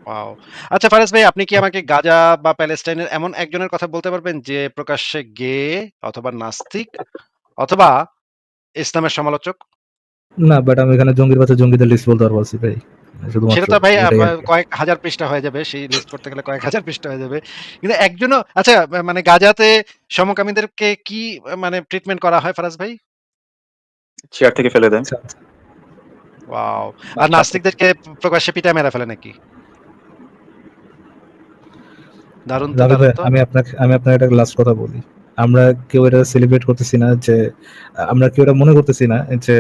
ওয়াও! আচ্ছা ফারাজ ভাই, আপনি কি আমাকে গাজা বা প্যালেস্টাইনের এমন একজনের কথা বলতে পারবেন যে প্রকাশ্যে গে অথবা নাস্তিক অথবা ইসলামের সমালোচক? না, বাট আমি এখানে জঙ্গির বাচ্চা জঙ্গিদের লিস্ট বলতে পারবো আসিফ ভাই, সেটা শুধুমাত্র তো ভাই এটাই আর কি। কয়েক হাজার পৃষ্ঠা হয়ে যাবে। সেই লিস্ট করতে গেলে কয়েক হাজার পৃষ্ঠা হয়ে যাবে। কিন্তু একজনও আচ্ছা, মানে গাজাতে সমকামীদেরকে কি মানে ট্রিটমেন্ট করা হয় ফারাজ ভাই? চেয়ার থেকে ফেলে দেয়। আচ্ছা আচ্ছা। ওয়াও! আর নাস্তিকদেরকে প্রকাশ্যে পিটায় মেরে ফেলে নাকি? দারুণ তো, রাফি দারুণ ভাই, তো। আমি আপনার একটা লাস্ট কথা বলি। আমরা কেউ এটা সেলিব্রেট করতেছি না যে, আমরা কেউ এটা মনে করতেছি না যে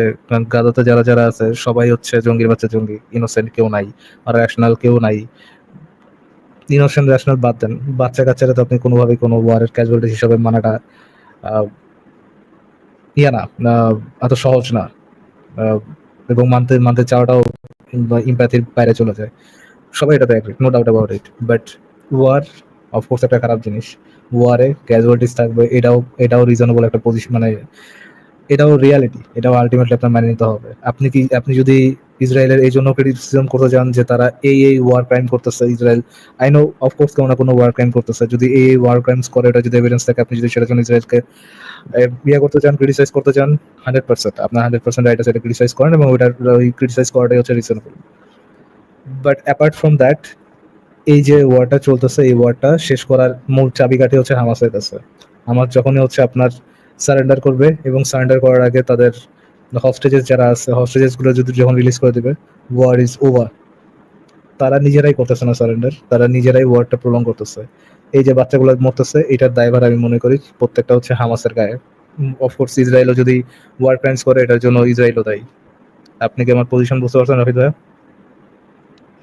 গাজাতে যারা যারা আছে সবাই হচ্ছে জঙ্গির বাচ্চা জঙ্গি, ইনোসেন্ট কেউ নাই, আর রেশনাল কেউ নাই। ইনোসেন্ট রেশনাল বাদ দেন, বাচ্চা কাচ্চারা তো আপনি কোনোভাবেই কোনো ওয়ারের ক্যাজুয়ালিটি হিসাবে মানাটা আহ, ইয়া না, এত সহজ না। আহ, এবং মানতে মানতে চাওয়াটাও ইম্প্যাথির বাইরে চলে যায়। সবাই এটাতে agree, no doubt about it, but war of course একটা খারাপ জিনিস। ওয়ারে ক্যাজুয়ালিটিস থাকবে, এটাও রিজনেবল একটা পজিশন, মানে এটাও রিয়ালিটি, এটাও আলটিমেটলি আপনার মেনে নিতে হবে। আপনি যদি ইসরায়েলের এই জন্য ক্রিটিসিজম করতে যান যে তারা এই ওয়ার ক্রাইম করতেছে, ইসরায়েল আই নো অফকোর্স কোনো না কোনো ওয়ার ক্রাইম করতেছে, যদি এই ওয়ার ক্রাইমস করে এটা যদি এভিডেন্স থাকে, আপনি যদি সেটার জন্য ইসরায়েলকে ইয়ে করতে চান, ক্রিটিসাইজ করতে চান, 100% আপনার 100% রাইট আছে এটা ক্রিটিসাইজ করেন, এবং ওই ক্রিটিসাইজ করাটাই হচ্ছে reasonable. But apart from that, এই যে ওয়ারটা চলতেছে, এই ওয়ারটা শেষ করার মূল চাবিকাঠি হচ্ছে হামাসের কাছে। হামাস যখনই হচ্ছে আপনার সারেন্ডার করবে, এবং সারেন্ডার করার আগে তাদের হস্টেজেস যারা আছে, হস্টেজেস গুলো যদি যখন রিলিজ করে দিবে, ওয়ার ইজ ওভার। তারা নিজেরাই করতেছে না সারেন্ডার, তারা নিজেরাই ওয়ারটা প্রলং করতেছে। এই যে বাচ্চাগুলো মরতেছে, এটার দায়ভার আমি মনে করি প্রত্যেকটা হচ্ছে হামাসের গায়ে। অফকোর্স ইসরায়েলও যদি ওয়ার ক্রাইমস করে, এটার জন্য ইসরায়েলও দায়ী। আপনি কি আমার পজিশন বুঝতে পারছেন রাফিদ ভাইয়া?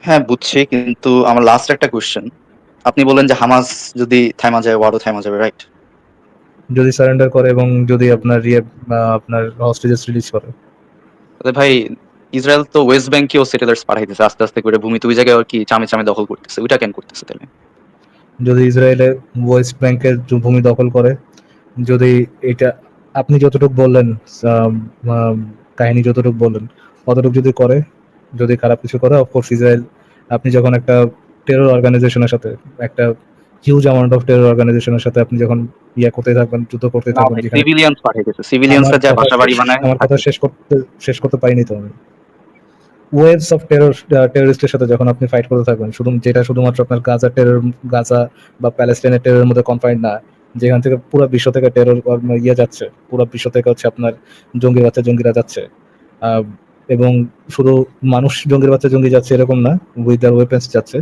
হ্যাঁ, বুঝছি, কিন্তু আমার লাস্ট একটা কোশ্চেন, আপনি বললেন যে হামাস যদি থাইমা যায়, ওয়ারও থাইমা যাবে, রাইট? যদি সারেন্ডার করে এবং যদি আপনার আপনার হস্টেজেস রিলিজ করে। তাহলে ভাই, ইসরায়েল তো ওয়েস্ট ব্যাংকেও সেটেলার্স পাঠাইতেছে আস্তে আস্তে করে, ভূমি তো ওই জায়গায় আর কি চামে চামে দখল করতেছে, ওইটা কেন করতেছে তাহলে? যদি ইসরায়েলে ওয়েস্ট ব্যাংকের ভূমি দখল করে, যদি এটা আপনি যতটুকু বললেন, আম, আম, কাহিনী যতটুকু বললেন অতটুকু যদি করে, যদি খারাপ কিছু করে, অফকোর্স ইসরায়েল, আপনি যখন একটা টেরর অর্গানাইজেশনের সাথে, একটা হিউজ অ্যামাউন্ট অফ টেরর অর্গানাইজেশনের সাথে আপনি যখন করতে থাকবেন, যুদ্ধ করতে না থাকবেন, ভাই, যেখানে সিভিলিয়ানস পাঠিয়েছে, আমার সিভিলিয়ানসরা যা কথা বাসা বাড়ি বানায় আমার কথা থাকতেছে। শেষ করতে পারিনি তো আমি। ওয়েভস অফ টেররিস্টের সাথে যখন আপনি ফাইট করতে থাকবেন, যেটা শুধুমাত্র আপনার গাজা বা প্যালেস্টাইনের টেররের মধ্যে কনফাইন্ড না, যেখান থেকে পুরো বিশ্ব থেকে টেরর যাচ্ছে, পুরো বিশ্ব থেকে হচ্ছে আপনার জঙ্গিরা যাচ্ছে। আহ, এবং শুধু মানুষ জঙ্গি যাচ্ছে এরকম না, উইথ দ্য ওয়েপন্স যাচ্ছে।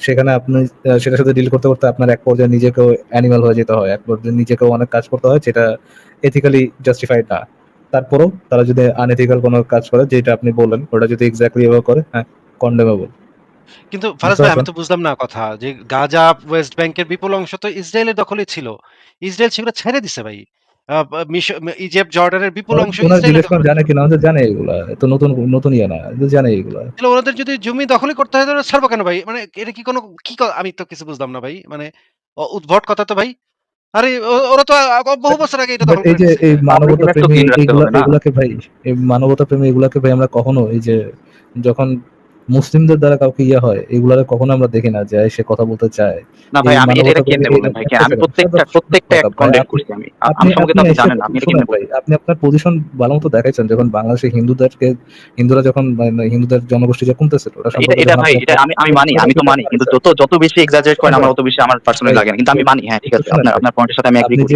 সেখানে আপনি সেটার সাথে ডিল করতে করতে আপনার এক পর্যায়ে নিজেকেও অ্যানিমাল হয়ে যেতে হয়, এক পর্যায়ে নিজেকেও অনেক কাজ করতে হয় যেটা এথিক্যালি জাস্টিফাইড না। তারপরেও তারা যদি আনএথিক্যাল কোনো কাজ করে, যেটা আপনি বললেন, ওটা যদি এক্স্যাক্টলি এভাবে করে, হ্যাঁ, কন্ডেমেবল। কিন্তু ফারাজ বুঝতে ভাই, আমি পারছেন? তো বুঝলাম না কথা যে গাজা ওয়েস্ট ব্যাংকের বিপুল অংশ তো ইসরায়েলের দখলে ছিল। ইসরায়েল সেগুলো ছেড়ে দিছে ভাই। ইজিপ্ট জর্ডানের বিপুল অংশ ওনারা ইসরায়েলের জিজ্ঞেস করেন দখলে জানে ছিল। কিনা, আমাদের জানে এগুলা, তো নতুন নতুন না, এদের জানে এগুলা। তাহলে ওনাদের যদি জমি দখলই করতে হয় তাহলে ছাড়বো কেন ভাই? মানে এটা কি কোনো আমি তো কিছু বুঝলাম না ভাই। মানে উদ্ভট কথা তো ভাই। আরে ওরা তো বহু বছর আগে এটা বাট দখল এই করে যে নিছে এই এটা। পাবলিকের মানবতা একটু প্রেমী দিন রাখতে হবে না? এগুলাকে ভাই, এই মানবতা প্রেমী এগুলাকে ভাই আমরা কখনো, এই যে যখন মুসলিমদের দ্বারা কাউকে হয়, এগুলাকে কখনো আমরা দেখি না যে সে কথা বলতে চায়। না ভাই, এই আমি এটা মানবতা এটা প্রেমী কেমনে বললেন ভাই? একটা আমি সেকেন্ড, প্রত্যেকটা অ্যাক্ট ভাই, কন্ডেম করছি আমি। আপনি আমার সম্পর্কে আপনি তো আপনি এসে জানেন না, আপনি এটা শুনেন কেমনে ভাই, বললেন? আপনি আপনার পজিশন ভালো মতো দেখাইছেন যখন বাংলাদেশে হিন্দুরা যখন হিন্দুদের জনগোষ্ঠী যে কমতেছিল, ওটা এটা সম্পর্কে এটা যখন ভাই, আপনি এটা আমি মানি, আমি তো মানি, কিন্তু যত বেশি এক্সাজারেট করেন শুনেন ভাই, আমার অত বেশি আমার পার্সোনালি ভাই, লাগে না, কিন্তু আমি মানি। হ্যাঁ, ঠিক আছে, শুনেন আপনার ভাই, আপনার পয়েন্টের সাথে আমি এগ্রি আপনি করি।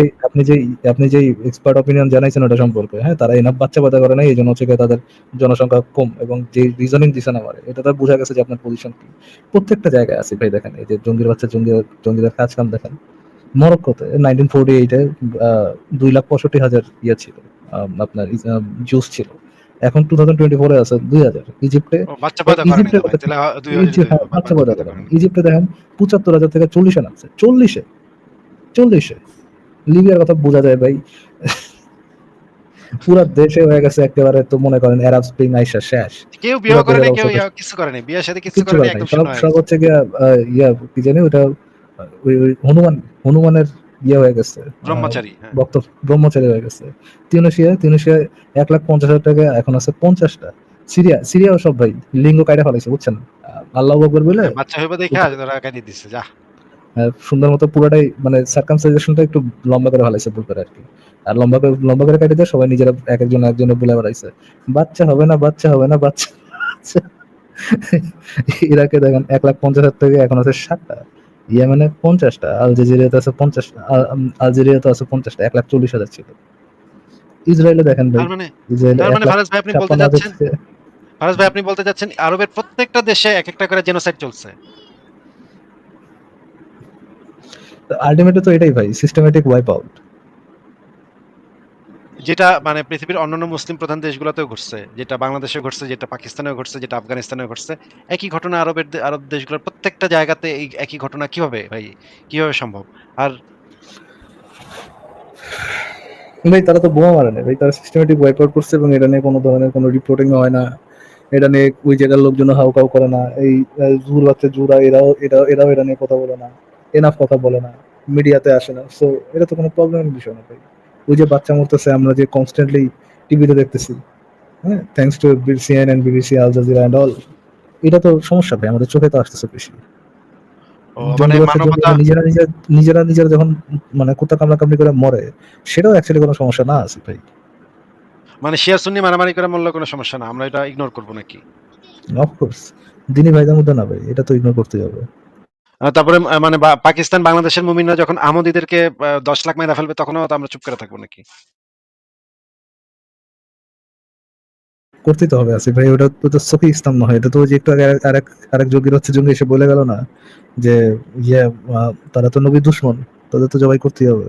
যে আপনি যেই এক্সপার্ট অপিনিয়ন জানাইছেন ওটা সম্পর্কে, হ্যাঁ, তারা এনাফ বাচ্চা পয়দা করে নাই, এই জন্য হচ্ছে গিয়ে তাদের জনসংখ্যা কম, এবং যে রিজনিং দিছেন আমার, এটা তো বোঝা গেছে যে আপনার পজিশন কি। প্রত্যেকটা জায়গায় আছে ভাই, দেখেন এই যে জঙ্গিদের কাজ কাম দেখেন। মরক্কোতে 1948-এ 2,65,000 ছিল, আপনার জুস ছিল। এখন 2024-এ আছে 2,000। ইজিপ্টে ও বাচ্চা পয়দা করে নাই ইজিপ্টের তো ভাই। কথা তাহলে ২ এই যে, হাজারই তো হ্যাঁ, হইবো। বাচ্চা বাচ্চা পয়দা পয়দা করে করে নাই। নাই। ইজিপ্টে দেখেন 75,000 থেকে 40-এ নামছে, 40-এ। লিবিয়ার কথা বোঝা যায় ভাই, পুরা দেশে হয়ে গেছে একেবারে, তো মনে করেন আরব স্প্রিং আইসা শেষ। কেউ পুরা বিয়েও করে দেশের নাই, কেউ অবস্থা কিছু করে নাই। বিয়ে-শাদী কিছু কিচ্ছু করে নাই, করে নাই, একদম সব শূন্য হয়ে সব গেছে। হচ্ছে গিয়া কি জানি ওটা, ওই হনুমানের হয়ে গেছে, ব্রহ্মচারী, হ্যাঁ। ভক্ত, ব্রহ্মচারী হয়ে গেছে। তিউনিসিয়া 1,50,000 টাকা, এখন আছে 50টা। সিরিয়াও সব ভাই লিঙ্গ কাইটা ফেলাইছে, বুঝছেন? আল্লাহ আকবার বলে হ্যাঁ, বাচ্চা হইবো দেইখা ওরা কাইটে দিছে। যাহ! সুন্দর মতো পুরোটাই, মানে সার্কামসাইজেশনটা একটু লম্বা করে ফেলাইছে ভুল করে আর কি। আর লম্বা করে কাটি দিয়ে সবাই নিজেরা একজনের বলে বেড়াইছে, বাচ্চা হবে না, বাচ্চা হবে না, বাচ্চা। ইরাকে দেখেন 1,50,000 থেকে এখন আছে 60টা, ইয়েমেনে 50টা, আলজেরিয়াতে আছে 50টা, আলজেরিয়াতে আছে 50টা, 1,40,000 ছিল। ইসরায়েলে দেখেন ভাই, তার মানে ইসরায়েলে তার এক মানে লাখ ফারাজ ভাই আপনি বলতে ছাপ্পান্ন হাজার চাচ্ছেন আরবের প্রত্যেকটা দেশে একেকটা করে জেনোসাইড চলছে। আলটিমেটলি তো এটাই ভাই, সিস্টেমেটিক ওয়াইপ আউট। যেটা মানে পৃথিবীর অন্যান্য মুসলিম প্রধান দেশগুলোতেও ঘটছে। যেটা বাংলাদেশেও ঘটছে, যেটা পাকিস্তানেও ঘটছে, যেটা আফগানিস্তানেও ঘটছে। একই ঘটনা আরব দেশগুলোর প্রত্যেকটা জায়গাতে এই একই ঘটনা কিভাবে ভাই? কিভাবে সম্ভব? আর ভাই তারা তো বোমা মারে না ভাই, তারা সিস্টেমেটিক ওয়াইপ আউট করছে, এবং এটা নিয়ে কোনো ধরনের কোনো রিপোর্টিং হয় না। এটা নিয়ে ওই জায়গার লোকজন হাউকাউ করে না। এই জুর বাচ্চা জুরা, এরাও এটা নিয়ে কথা বলে না, এনাফ কথা বলে না, মিডিয়াতে আসে না। সো এটা তো কোনো প্রবলেমের বিষয় না ভাই। ওই যে বাচ্চা মরতেছে, আমরা যে কনস্ট্যান্টলি টিভিতে দেখতেছি, হ্যাঁ, thanks to CNN, BBC, Al Jazeera and all, এটা তো সমস্যা ভাই, আমাদের চোখে তো আসতেছে বেশি। মানে জঙ্গি বাচ্চা মানবতা, নিজেরা যখন মানে কুত্তা কামড়ি করে মরে, সেটাও অ্যাকচুয়ালি কোনো সমস্যা না আছে ভাই। মানে শিয়া সুন্নি মারামারি করে মরলে কোনো সমস্যা না। আমরা এটা ইগনোর করব নাকি? অফকোর্স, দিনী ভাইদের মধ্যে না ভাই, এটা তো ইগনোর করতেই হবে। তারপরে মানে পাকিস্তান বাংলাদেশের মুমিনরা যখন আহমদীদেরকে ১০ লাখ মাইরা ফেলবে তখনও তো আমরা চুপ করে থাকবো নাকি? করতেই তো হবে আসিফ ভাই, ওটা তো সফি ইসলাম নয়, এটা তো ওই যে একটু আগে আরেক জঙ্গি এসে বলে গেল না যে ইয়ে, তারা তো নবী দুশমন, তাদের তো জবাই করতেই হবে।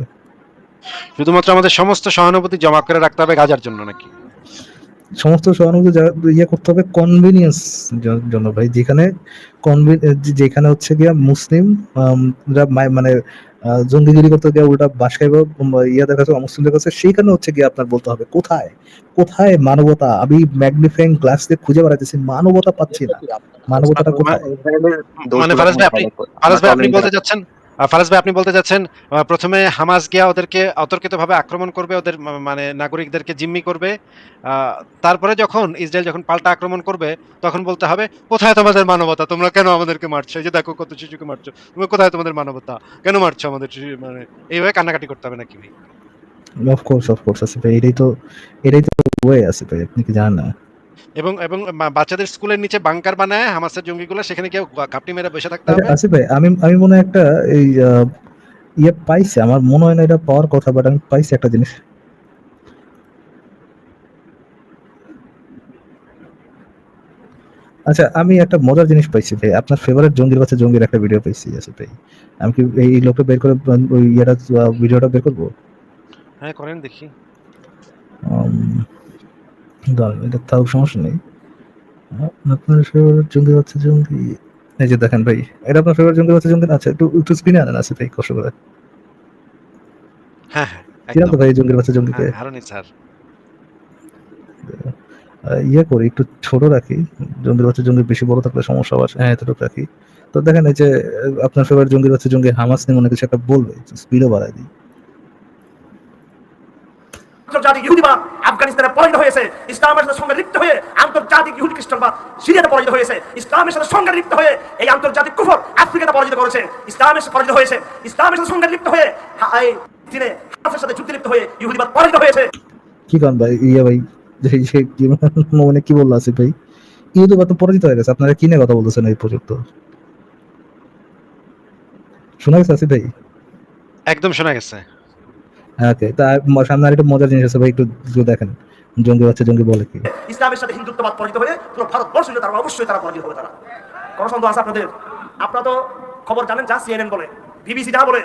শুধুমাত্র আমাদের সমস্ত সহানুভূতি জমা করে রাখতে হবে গাজার জন্য নাকি? সমস্ত সহানুভূতি করতে হবে কনভিনিয়েন্স জন্য ভাই, যেখানে হচ্ছে গিয়া মুসলিম মানে জঙ্গিগিরি করতে গিয়ে উল্টা বাস খাইব, দেখাচ্ছে অমুসলিমদের কাছে, সেইখানে হচ্ছে গিয়ে আপনার বলতে হবে কোথায় কোথায় মানবতা। আমি ম্যাগনিফাইং গ্লাস দিয়ে খুঁজে বেড়াতেছি, মানবতা পাচ্ছি না। মানবতাটা কোথায়? ইসরায়েলের মানে দোষগুলো ফারাজ তুমি ভাই ফলো করো, আমরা আপনি টলারেন্ট বলতে রাখবো। চাচ্ছেন ফারাজ ভাই আপনি বলতে চাচ্ছেন প্রথমে হামাস গিয়া ওদেরকে অতর্কিতভাবে আক্রমণ করবে, ওদের মানে নাগরিকদেরকে জিম্মি করবে। আ তারপরে যখন ইসরায়েল যখন পাল্টা আক্রমণ করবে, তখন বলতে হবে, "কোথায় তোমাদের মানবতা? তোমরা কেন আমাদেরকে মারছো? এই যে দেখো কত শিশুকে মারছো। তুমি কোথায় তোমাদের মানবতা? কেন মারছো আমাদের শিশু?" মানে এইভাবে কান্নাকাটি করতে হবে নাকি ভাই? অফ কোর্স আসিফ ভাই, এটাই তো ওয়ে আসিফ ভাই, আপনি কি জানেন না? এবং এবং বাচ্চাদের স্কুলের নিচে বাংকার বানায় হামাসের জঙ্গিগুলা, সেখানে গিয়ে ঘাপটি মেরে বসে থাকতে আচ্ছা হবে। আসিফ ভাই, আমি মনে হয় একটা এই ইয়ে পাইছি, আমার মনে হয় না এটা পাওয়ার কথা, বাট আমি পাইছি একটা জিনিস। আচ্ছা, আমি একটা মজার জিনিস পাইছি ভাই, আপনার ফেভারিট জঙ্গির বাচ্চা জঙ্গির একটা ভিডিও পাইছি আসিফ ভাই। আমি কি এই লোকটা বের করে ওই ইয়েটা ভিডিওটা বের করবো? হ্যাঁ, করেন দেখি। উম, দাঁড়ান, এটা তাও সমস্যা নেই। আপনার ফেভারিট জঙ্গির বাচ্চা জঙ্গি, এই যে দেখেন ভাই, এটা আপনার ফেভারিট জঙ্গির বাচ্চা জঙ্গি না? আচ্ছা, একটু একটু স্ক্রিনে আনেন আসিফ ভাই, কষ্ট করে। হ্যাঁ, হ্যাঁ, চিনেন তো একদম। ভাই এই জঙ্গির বাচ্চা জঙ্গিকে? হ্যাঁ, হারুনি স্যার। ইয়ে করি, একটু ছোট রাখি। জঙ্গির বাচ্চা জঙ্গি বেশি বড় থাকলে সমস্যা হবে। হ্যাঁ, এতটুকু রাখি। তো দেখেন এই যে আপনার ফেভারিট জঙ্গির বাচ্চা জঙ্গি হামাস নিয়ে মনে কিছু একটা বলবে, স্পিডও বাড়ায় দিই। আন্তর্জাতিক ইহুদিবাদ আফগানিস্তানে পরাজিত হয়েছে, ইসলামের সাথে সঙ্গে লিপ্ত হয়ে আন্তর্জাতিক ইহুদি খ্রিস্টানবাদ সিরিয়াতে পরাজিত হয়েছে, ইসলামের সাথে সঙ্গে লিপ্ত হয়ে এই আন্তর্জাতিক কুফর আফ্রিকাতে পরাজিত করেছে, ইসলামের সাথে পরাজিত হয়েছে, ইসলামের সাথে সঙ্গে লিপ্ত হয়ে এই চীনে হামাসের সাথে যুদ্ধে লিপ্ত হয়ে ইহুদিবাদ পরাজিত হয়েছে। কি কারণ ভাই, ইয়ে ভাই, যে সে কি মানে কি বললো আসিফ ভাই? ইহুদিবাদ তো পরাজিত হয়ে গেছে, আপনারা কি নিয়ে কথা বলতেছেন এই পর্যন্ত? শোনা গেছে আসিফ ভাই? একদম শোনা গেছে। হ্যাঁ, ওকে। তা সামনে আর একটা মজার জিনিস আছে ভাই, একটু একটু দেখেন জঙ্গি বাচ্চা জঙ্গি বলে কি। ইসলামের সাথে হিন্দুত্ববাদ পরাজিত হয়ে পুরো ভারতবর্ষ জুড়ে তারা অবশ্যই তারা পরাজিত হবে। তারা কোনো সন্দেহ আছে আপনাদের? আপনারা তো খবর জানেন, যা সিএনএন বলে, বিবিসি যা বলে,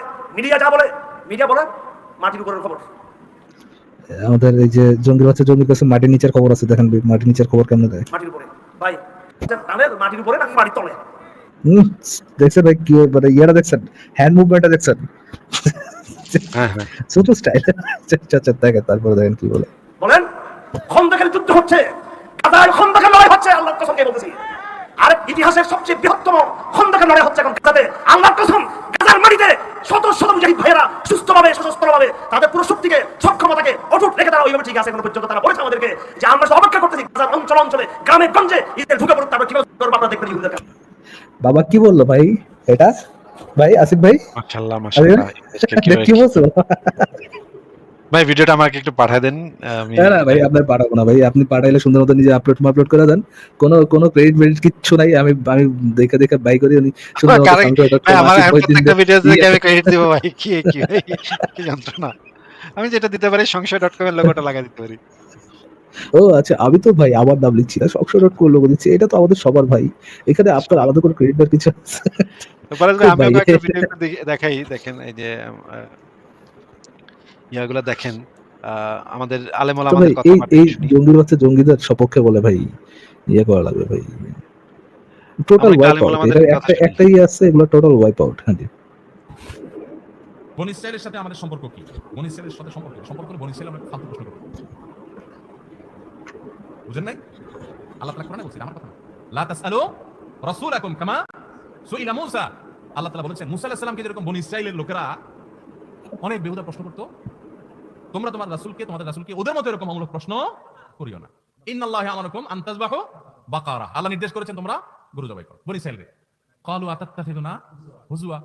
যা বলে, মিডিয়া বলে মাটির উপরের খবর। আমাদের এই যে জঙ্গি বাচ্চা জঙ্গির কাছে মাটির নিচের খবর আছে, দেখেন ভাই, মাটির নিচের খবর কেমন দেয়। মাটির উপরে ভাই, তাদের মাটির উপরে নাকি মাটির তলে? হুম, দেখছেন ভাই কি মানে ইয়েটা দেখছেন, হ্যান্ড মুভমেন্টটা দেখছেন, হ্যাঁ, হ্যাঁ। ছোট স্টাইল। আচ্ছা দেখেন, তারপরে দেখেন কি বলে। বলেন, খন্দকের যুদ্ধ হচ্ছে, গাজায় খন্দকের লড়াই হচ্ছে, আল্লাহর কসম কে বলতেছি। আর ইতিহাসের সবচেয়ে বৃহত্তম খন্দকের লড়াই হচ্ছে এখন গাজাতে, আল্লাহর কসম। গাজার মাটিতে শত শত মুজাহিদ ভাইয়েরা সুস্থভাবে সশস্ত্রভাবে তাদের পুরো শক্তিকে সক্ষমতাকে অটুট রেখে তারা ওইভাবে ঠিক আছে এখনো পর্যন্ত। তারা বলেছে আমাদেরকে যে আমরা শুধু অপেক্ষা করতেছি গাজার অঞ্চলে গ্রামে গঞ্জে ইসরায়েল ঢুকে পড়ুক, তারপর কিভাবে করবো আপনারা দেখবেন ইহুদিদেরকে। বাবা কি বললো ভাই এটা? ভাই আসিফ ভাই, মাশাআল্লাহ, আরে মাশাআল্লাহ। কি বলছো? ভাই ভিডিওটা আমাকে একটু পাঠায় দেন। আমি না ভাই, আপনার পাঠাবো না ভাই, আপনি পাঠাইলে সুন্দর মতো নিজে আপলোড করে দেন। কোনো ক্রেডিট কিচ্ছু নাই, আমি আমি দেখে দেখে বাই করি, উনি সুন্দর মতো কারে ভাই, সংখ্যা.com আমার আসিফ এখন ভাই দিন প্রত্যেকটা ভিডিওতে দিয়ে। দেখে আমি ক্রেডিট দিব ভাই। কি ভাই, কি যন্ত্রণা। আমি যেটা দিতে পারি সংশয়.com এর লোগোটা লাগায় দিতে পারি। ও আচ্ছা, আমি তো ভাই আমার নাম লিখছি না, সবসময় লোগো দিচ্ছি, এটা তো আমাদের সবার ভাই, এখানে আপনার আলাদা করে ক্রেডিট দেওয়ার কিছু আছে? তারপরে কই আমি ভাই, কয়েকটা ভিডিও একটু দেখাই, দেখেন এই যে ইয়াগুলা দেখেন, আমাদের আলেম তো ভাই ওলামাদের এই কথাবার্তা এই একটু শুনি। জঙ্গির বাচ্চা জঙ্গিদের সপক্ষে বলে ভাই, ইয়ে করা লাগবে ভাই, আমরা টোটাল একটু ওয়াইপ আলেম আউট। ওলামাদের এটা কথা শুনি। একটাই আছে, এগুলো টোটাল ওয়াইপ আউট। হ্যাঁ জি। বনি ইসরায়েলের সাথে আমাদের সম্পর্ক কি? বনি ইসরায়েলের সাথে সম্পর্ক হলো, বনি ইসরায়েল আমরা ফালতু প্রশ্ন করব। বুঝেন নাই? আল্লাহ তাআলা কোরআনে বলছেন, আমার কথা না। লা তাসআলু রাসূলাকুম কামা সুইলা মূসা। আল্লাহ তাআলা বলেছেন মূসা আলাইহিস সালামকে যেরকম বনি ইসরায়েলের লোকেরা অনেক বেহুদা প্রশ্ন করত, তোমরা তোমাদের রাসূলকে ওদের মতো এরকম অমূলক প্রশ্ন করিও না। ইন্নাল্লাহা আমারাকুম আন তাযবাহু বাকারা। আল্লাহ নির্দেশ করেছেন তোমরা গরু জবাই করো। বনি ইসরায়েলরে ক্বালু আতাত্তাখিযুনা হুজুয়া।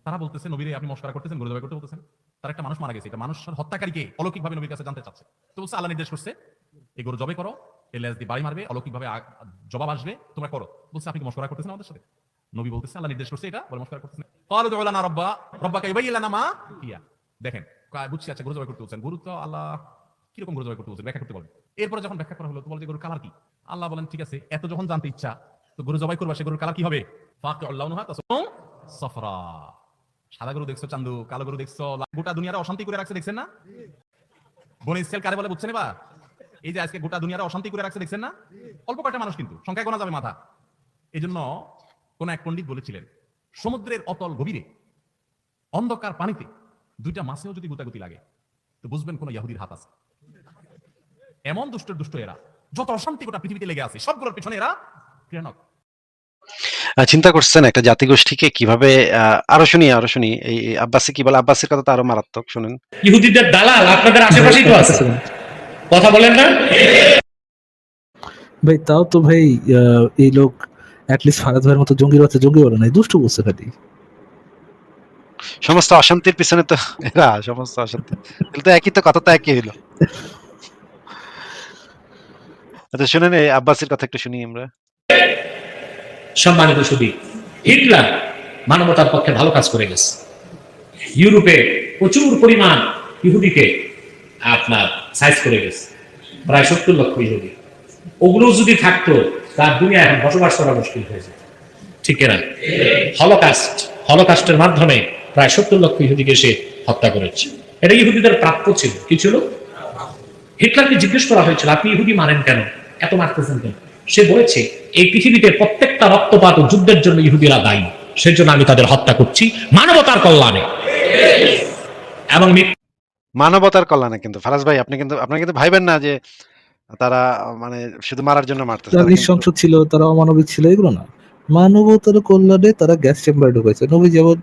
তারা বলতেছে নবীরে আপনি মশকরা করতেছেন, গরু জবাই করতে বলতেছেন। তার একটা মানুষ মারা গেছে, এটা মানুষের হত্যাকারীকে অলৌকিকভাবে নবীর কাছে জানতে চাচ্ছে। তো বলছে আল্লাহ নির্দেশ করছে এই গরু জবাই করো, এই লেজ দিয়ে বাড়ি মারবে, অলৌকিকভাবে জবাব আসবে, তোমরা করো। বলছে আপনি কি মশকরা করতেছেন আমাদের সাথে? নবী বলতেছে আল্লাহ নির্দেশ করছে এটা, বলে মশকরা করতেছেন। ক্বালু দু'উ লানা রাব্বাকা ইউবাইয়্যিন লানা মা হিয়া। দেখেন, বুঝছি, আচ্ছা গরু জবাই করতে বলছেন, গরু তো আল্লাহ কিরকম গরু জবাই করতে বলছেন ব্যাখ্যা করতে বলেন। এরপরে যখন ব্যাখ্যা করা হলো তো বলে যে গরুর কালার কি? আল্লাহ বলেন ঠিক আছে, এত যখন জানতে ইচ্ছা তো গরু জবাই করবা, সে গরুর কালার কি হবে? ফাকিউল লাউনুহা তাসফুন সাফরা। সাদা গরু দেখছো চান্দু, কালো গরু দেখছো, গোটা দুনিয়ারে অশান্তি করে রাখছে, দেখছেন না? বনি ইসরাইল কারে বলে বুঝছেন এবার? এই যে আজকে গোটা দুনিয়ারে অশান্তি করে রাখছে, দেখছেন না? অল্প কয়েকটা মানুষ, কিন্তু সংখ্যায় গোনা যাবে মাথা। এই জন্য কোন এক পণ্ডিত বলেছিলেন, সমুদ্রের অতল গভীরে অন্ধকার পানিতে দুইটা মাছেও যদি গুতাগুতি লাগে তো বুঝবেন কোন ইহুদির হাত আছে। এমন দুষ্ট এরা, যত অশান্তি গোটা পৃথিবীতে লেগে আছে সবগুলোর পিছনে এরা প্রেরণক। চিন্তা করছেন একটা জাতিগোষ্ঠীকে কিভাবে আরো শুনি এই আব্বাসি কি বলে, আব্বাসির কথা তো আরো মারাত্মক, শুনেন। ইহুদিদের দালাল আপনাদের ভাই আশেপাশেই তো একটা আছে, সেকেন্ড কথা বলেন না? ভাই, তাও তো ভাই এই লোক অ্যাটলিস্ট ফারাদ ভাইয়ের মতো জঙ্গির বাচ্চা জঙ্গি বলে নাই, দুষ্ট বলছে খালি। সমস্ত অশান্তির পিছনে তো এরা, সমস্ত অশান্তি, তাহলে তো একই, তো কথা তো একই হইলো। আচ্ছা শুনেন, এই আব্বাসির কথা একটু শুনি আমরা। সম্মানিত সুদী, হিটলার মানবতার পক্ষে ভালো কাজ করে গেছে। ইউরোপে প্রচুর পরিমাণ ইহুদিকে আপনার সাইজ করে গেছে, প্রায় 70 লক্ষ ইহুদি। ওগুলো যদি থাকতো তার দুনিয়া এখন বসবাস করা মুশকিল হয়ে যেত, ঠিক না? হলোকাস্টের মাধ্যমে প্রায় 70 লক্ষ ইহুদিকে সে হত্যা করেছে। এটা ইহুদিদের প্রাপ্য ছিল। কি ছিল? হিটলারকে জিজ্ঞেস করা হয়েছিল, আপনি ইহুদি মারেন কেন, এত মারতেছেন কেন? সে বলেছে, এই পৃথিবীতে প্রত্যেকটা রক্তপাত ও যুদ্ধের জন্য ইহুদিরা দায়ী, সেজন্য আমি তাদের হত্যা করছি মানবতার কল্যাণে। এবং মানবতার কল্যাণে। কিন্তু ফারাজ ভাই, আপনি কিন্তু, আপনারা কিন্তু ভাইবেন না যে তারা মানে শুধু মারার জন্য মারতেছে, তারা তারা কিন্তু নৃশংস ছিল, তারা অমানবিক ছিল, এগুলো না। মানবতার কল্যাণে তারা গ্যাস চেম্বারে ঢুকাইছে। নবী যেমন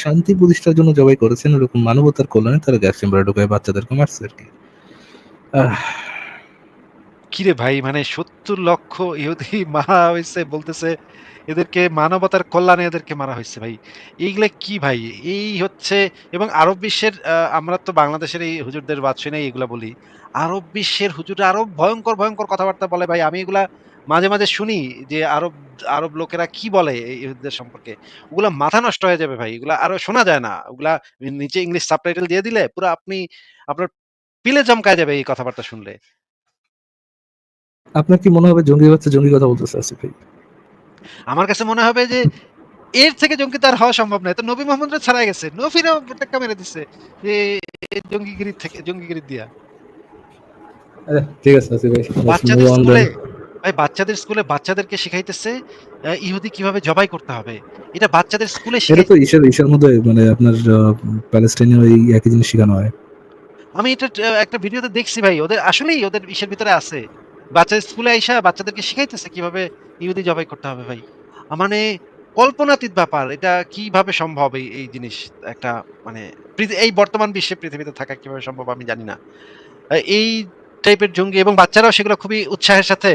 শান্তি প্রতিষ্ঠার জন্য জবাই করেছেন, এরকম মানবতার কল্যাণে তারা গ্যাস চেম্বারে ঢুকায় বাচ্চাদেরকে মারছে আর কি। কিরে ভাই, মানে 70 লক্ষ ইহুদি মারা হয়েছে, বলতেছে এদেরকে মানবতার কল্যাণে এদেরকে মারা হয়েছে। ভাই এইগুলা কি ভাই? এই হচ্ছে, এবং আরব বিশ্বের আমরা তো বাংলাদেশের এই হুজুরদের বাদ শুনে এগুলা বলি। আরব বিশ্বের হুজুররা আরো ভয়ঙ্কর ভয়ঙ্কর কথাবার্তা বলে ভাই। আমি এগুলা মাঝে মাঝে শুনি যে আরব আরব লোকেরা কি বলে এই ইহুদিদের সম্পর্কে। ওগুলা মাথা নষ্ট হয়ে যাবে ভাই, এগুলা আরো শোনা যায় না। ওগুলা নিচে ইংলিশ সাবটাইটেল দিয়ে দিলে পুরো আপনি, আপনার পিলে চমকায় যাবে এই কথাবার্তা শুনলে। আপনার কি মনে হবে জঙ্গি বাচ্চা জঙ্গি কথা বলতেছে আসিফ ভাই? আমার কাছে মনে হবে যে এর থেকে জঙ্গি তো আর হওয়া সম্ভব নয়। তো নবী মোহাম্মদরা ছাড়াই গেছে, নবীরাও টেক্কা মেরে দিচ্ছে যে এই জঙ্গিগিরি থেকে, জঙ্গিগিরি দিয়া। ঠিক আছে আসিফ ভাই, বাচ্চাদের স্কুলে, ভাই বাচ্চাদের স্কুলে বাচ্চাদেরকে শিখাইতেছে ইহুদি কিভাবে জবাই করতে হবে। এটা বাচ্চাদের স্কুলে এটা তো শিখাইতেছে। ঈশার মধ্যে মানে আপনার প্যালেস্টাইনে ওই একই জিনিস শেখানো হয়। আমি এটা একটা ভিডিওতে দেখছি ভাই, ওদের আসলেই ওদের ইসের ভিতরে আছে। বাচ্চা স্কুলে আইসা বাচ্চাদেরকে শিখাইতেছে কিভাবে ইহুদি জবাই করতে হবে ভাই। মানে কল্পনাতীত ব্যাপার। এটা কিভাবে সম্ভব, এই জিনিস একটা, মানে এই বর্তমান বিশ্বে পৃথিবীতে থাকা কিভাবে সম্ভব আমি জানি না। এই টাইপের জঙ্গি, এবং বাচ্চারাও সেগুলো খুবই উৎসাহের সাথে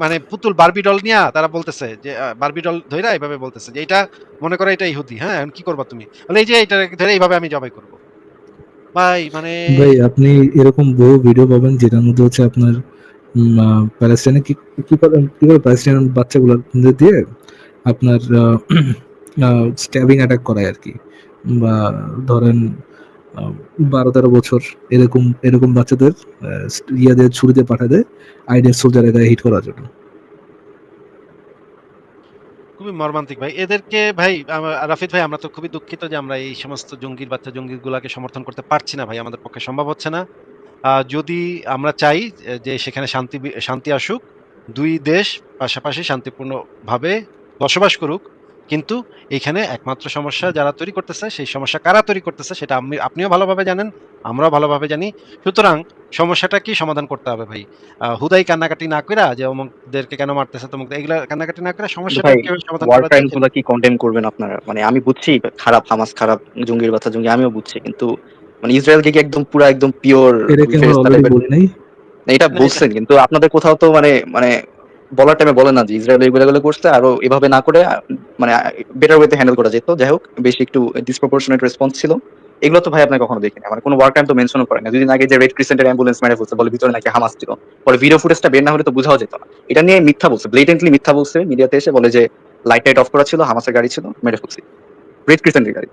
মানে পুতুল বারবি ডল নিয়া তারা বলতেছে যে বারবি ডল ধইরা এভাবে বলতেছে যে এটা মনে করো এটা ইহুদি, হ্যাঁ এখন কি করবা তুমি? বলে এই যে এটা ধরে এইভাবে আমি জবাই করব। ভাই মানে ভাই আপনি এরকম বহু ভিডিও পাবেন যেটার মধ্যে হচ্ছে আপনার প্যালেস্টাইনে কি কি করে প্যালেস্টাইন বাচ্চাগুলো দিয়ে আপনার স্ট্যাবিং অ্যাটাক করায় আর কি। বা ধরেন 12-13 বছর এরকম এরকম বাচ্চাদের ইয়াদের ছুরিতে পাঠায় দেয় আইডিয়াল সোলজারের গায়ে হিট করার জন্য। খুবই মর্মান্তিক ভাই। এদেরকে ভাই রাফিদ ভাই, আমরা তো খুবই দুঃখিত যে আমরা এই সমস্ত জঙ্গির বাচ্চা জঙ্গিগুলাকে সমর্থন করতে পারছি না ভাই। আমাদের পক্ষে সম্ভব হচ্ছে না। যদি আমরা চাই যে সেখানে শান্তি আসুক, ২ দেশ পাশাপাশি শান্তিপূর্ণভাবে বসবাস করুক। কিন্তু এইখানে একমাত্র সমস্যা যারা তৈরি করতেছে, সেই সমস্যা কারা তৈরি করতেছে সেটা আপনিও ভালোভাবে জানেন, আমরাও ভালোভাবে জানি। সুতরাং সমস্যাটা কি সমাধান করতে হবে ভাই। হুদাই কান্নাকাটি না কইরা যে অমুকদেরকে কেন মারতেছে, তমুক এগুলা কান্নাকাটি না কইরা কিন্তু সমস্যাটা ভাই কিভাবে সমাধান ওয়ার করা যায় ক্রাইমস গুলা কি কন্ডেম করবেন আপনারা? মানে আমি বুঝছি খারাপ, হামাস খারাপ, জঙ্গির বাচ্চা জঙ্গি, আমিও বুঝছি, কিন্তু মানে ইসরায়েলকে কি একদম পুরা একদম পিওর এটাকে আমরা ফেরেশতা অলরেডি টাইপের? বলি নাই? না, এটা না এটা বলছেন, কিন্তু আপনাদের কোথাও তো মানে মানে বলার টাইমে বলেন না যে ইসরায়েল এগুলো করছে, আরো এভাবে না করে মানে বেটার ওয়েতে হ্যান্ডেল করা যেত। যাই হোক, বেশি একটু ডিসপ্রপোর্শনেট রেসপন্স ছিল। এগুলো তো ভাই আপনার কখনো দেখিনি, মানে কোনো ওয়ার ক্রাইম তো মেনশনও করেন না। দুদিন আগে যে রেড ক্রিসেন্টের অ্যাম্বুলেন্স মেরে ফেলছে, বলে ভিতরে নাকি হামাস ছিল। পরে ভিডিও ফুটেজটা বের না হলে তো বোঝাও যেত না। এটা নিয়ে মিথ্যা বলছে, ব্লেটেন্টলি মিথ্যা বলছে। মিডিয়াতে এসে বলে যে লাইট টাইট অফ করা ছিল, হামাসের গাড়ি ছিল, মেরে ফেলছি, রেড ক্রিসেন্টের গাড়ি।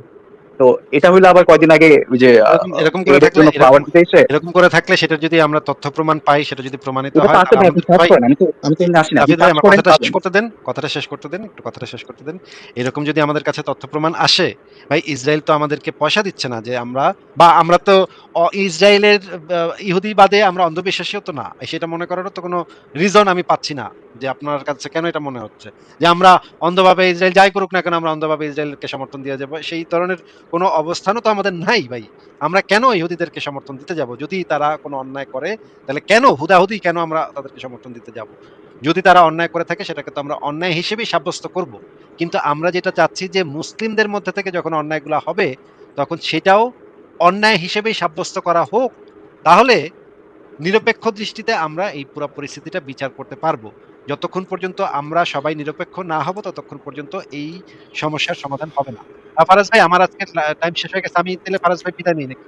তো এটা হইলো আবার কয়দিন আগে ওই যে এরকম এরকম করে এর থাকলে, জন্য ফ্লাওয়ার দিতে এসে, এরকম করে থাকলে সেটা যদি আমরা তথ্য প্রমাণ পাই, সেটা যদি প্রমাণিত ওটা তো হয়, আছে তাহলে ভাই, আপনি আমাদেরকে সার্চ ভাই, করেন। আমি তো এমনি আসি না, আপনি রাফিদ ভাই সার্চ আমার করেন কথাটা শেষ পাবেন। করতে দেন, কথাটা শেষ করতে দেন, একটু কথাটা শেষ করতে দেন। এরকম যদি আমাদের কাছে তথ্য প্রমাণ আসে, ভাই ইসরায়েল তো আমাদেরকে পয়সা দিচ্ছে না যে আমরা, বা আমরা তো ইসরায়েলের ইহুদি বাদে আমরা অন্ধবিশ্বাসীও তো না, সেটা মনে করারও তো কোনো রিজন আমি পাচ্ছি না। যে আপনার কাছে কেন এটা মনে হচ্ছে যে আমরা অন্ধভাবে ইসরায়েল যাই করুক না কেন আমরা অন্ধভাবে ইসরায়েলকে সমর্থন দিয়ে যাবো, সেই ধরনের কোনো অবস্থানও তো আমাদের নাই ভাই। আমরা কেন ইহুদিদেরকে সমর্থন দিতে যাব? যদি তারা কোনো অন্যায় করে, তাহলে কেন হুদাহুদি কেন আমরা তাদেরকে সমর্থন দিতে যাব? যদি তারা অন্যায় করে থাকে সেটাকে তো আমরা অন্যায় হিসেবেই সাব্যস্ত করব। কিন্তু আমরা যেটা চাচ্ছি যে মুসলিমদের মধ্যে থেকে যখন অন্যায়গুলা হবে, তখন সেটাও অন্যায় হিসেবেই সাব্যস্ত করা হোক। তাহলে নিরপেক্ষ দৃষ্টিতে আমরা এই পুরা পরিস্থিতিটা বিচার করতে পারবো। যতক্ষণ পর্যন্ত আমরা সবাই নিরপেক্ষ না হব, ততক্ষণ পর্যন্ত এই সমস্যার সমাধান হবে না। ফারাজ ভাই, আমার আজকে টাইম শেষ হয়ে গেছে। আমি তাহলে ফারাজ ভাই বিদায় নিই নাকি?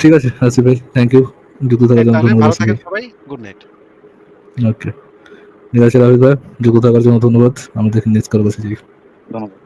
ঠিক আছে আসিফ ভাই, থ্যাংক ইউ যুক্ত থাকার জন্য, তাহলে ধন্যবাদ ভালো আসিফ থাকেন ভাই। সবাই। Good night. ওকে, ঠিক আছে রাহুল ভাই, যুক্ত থাকার জন্য ধন্যবাদ। আমাদের নেক্সট কারো কাছে যাই। ধন্যবাদ।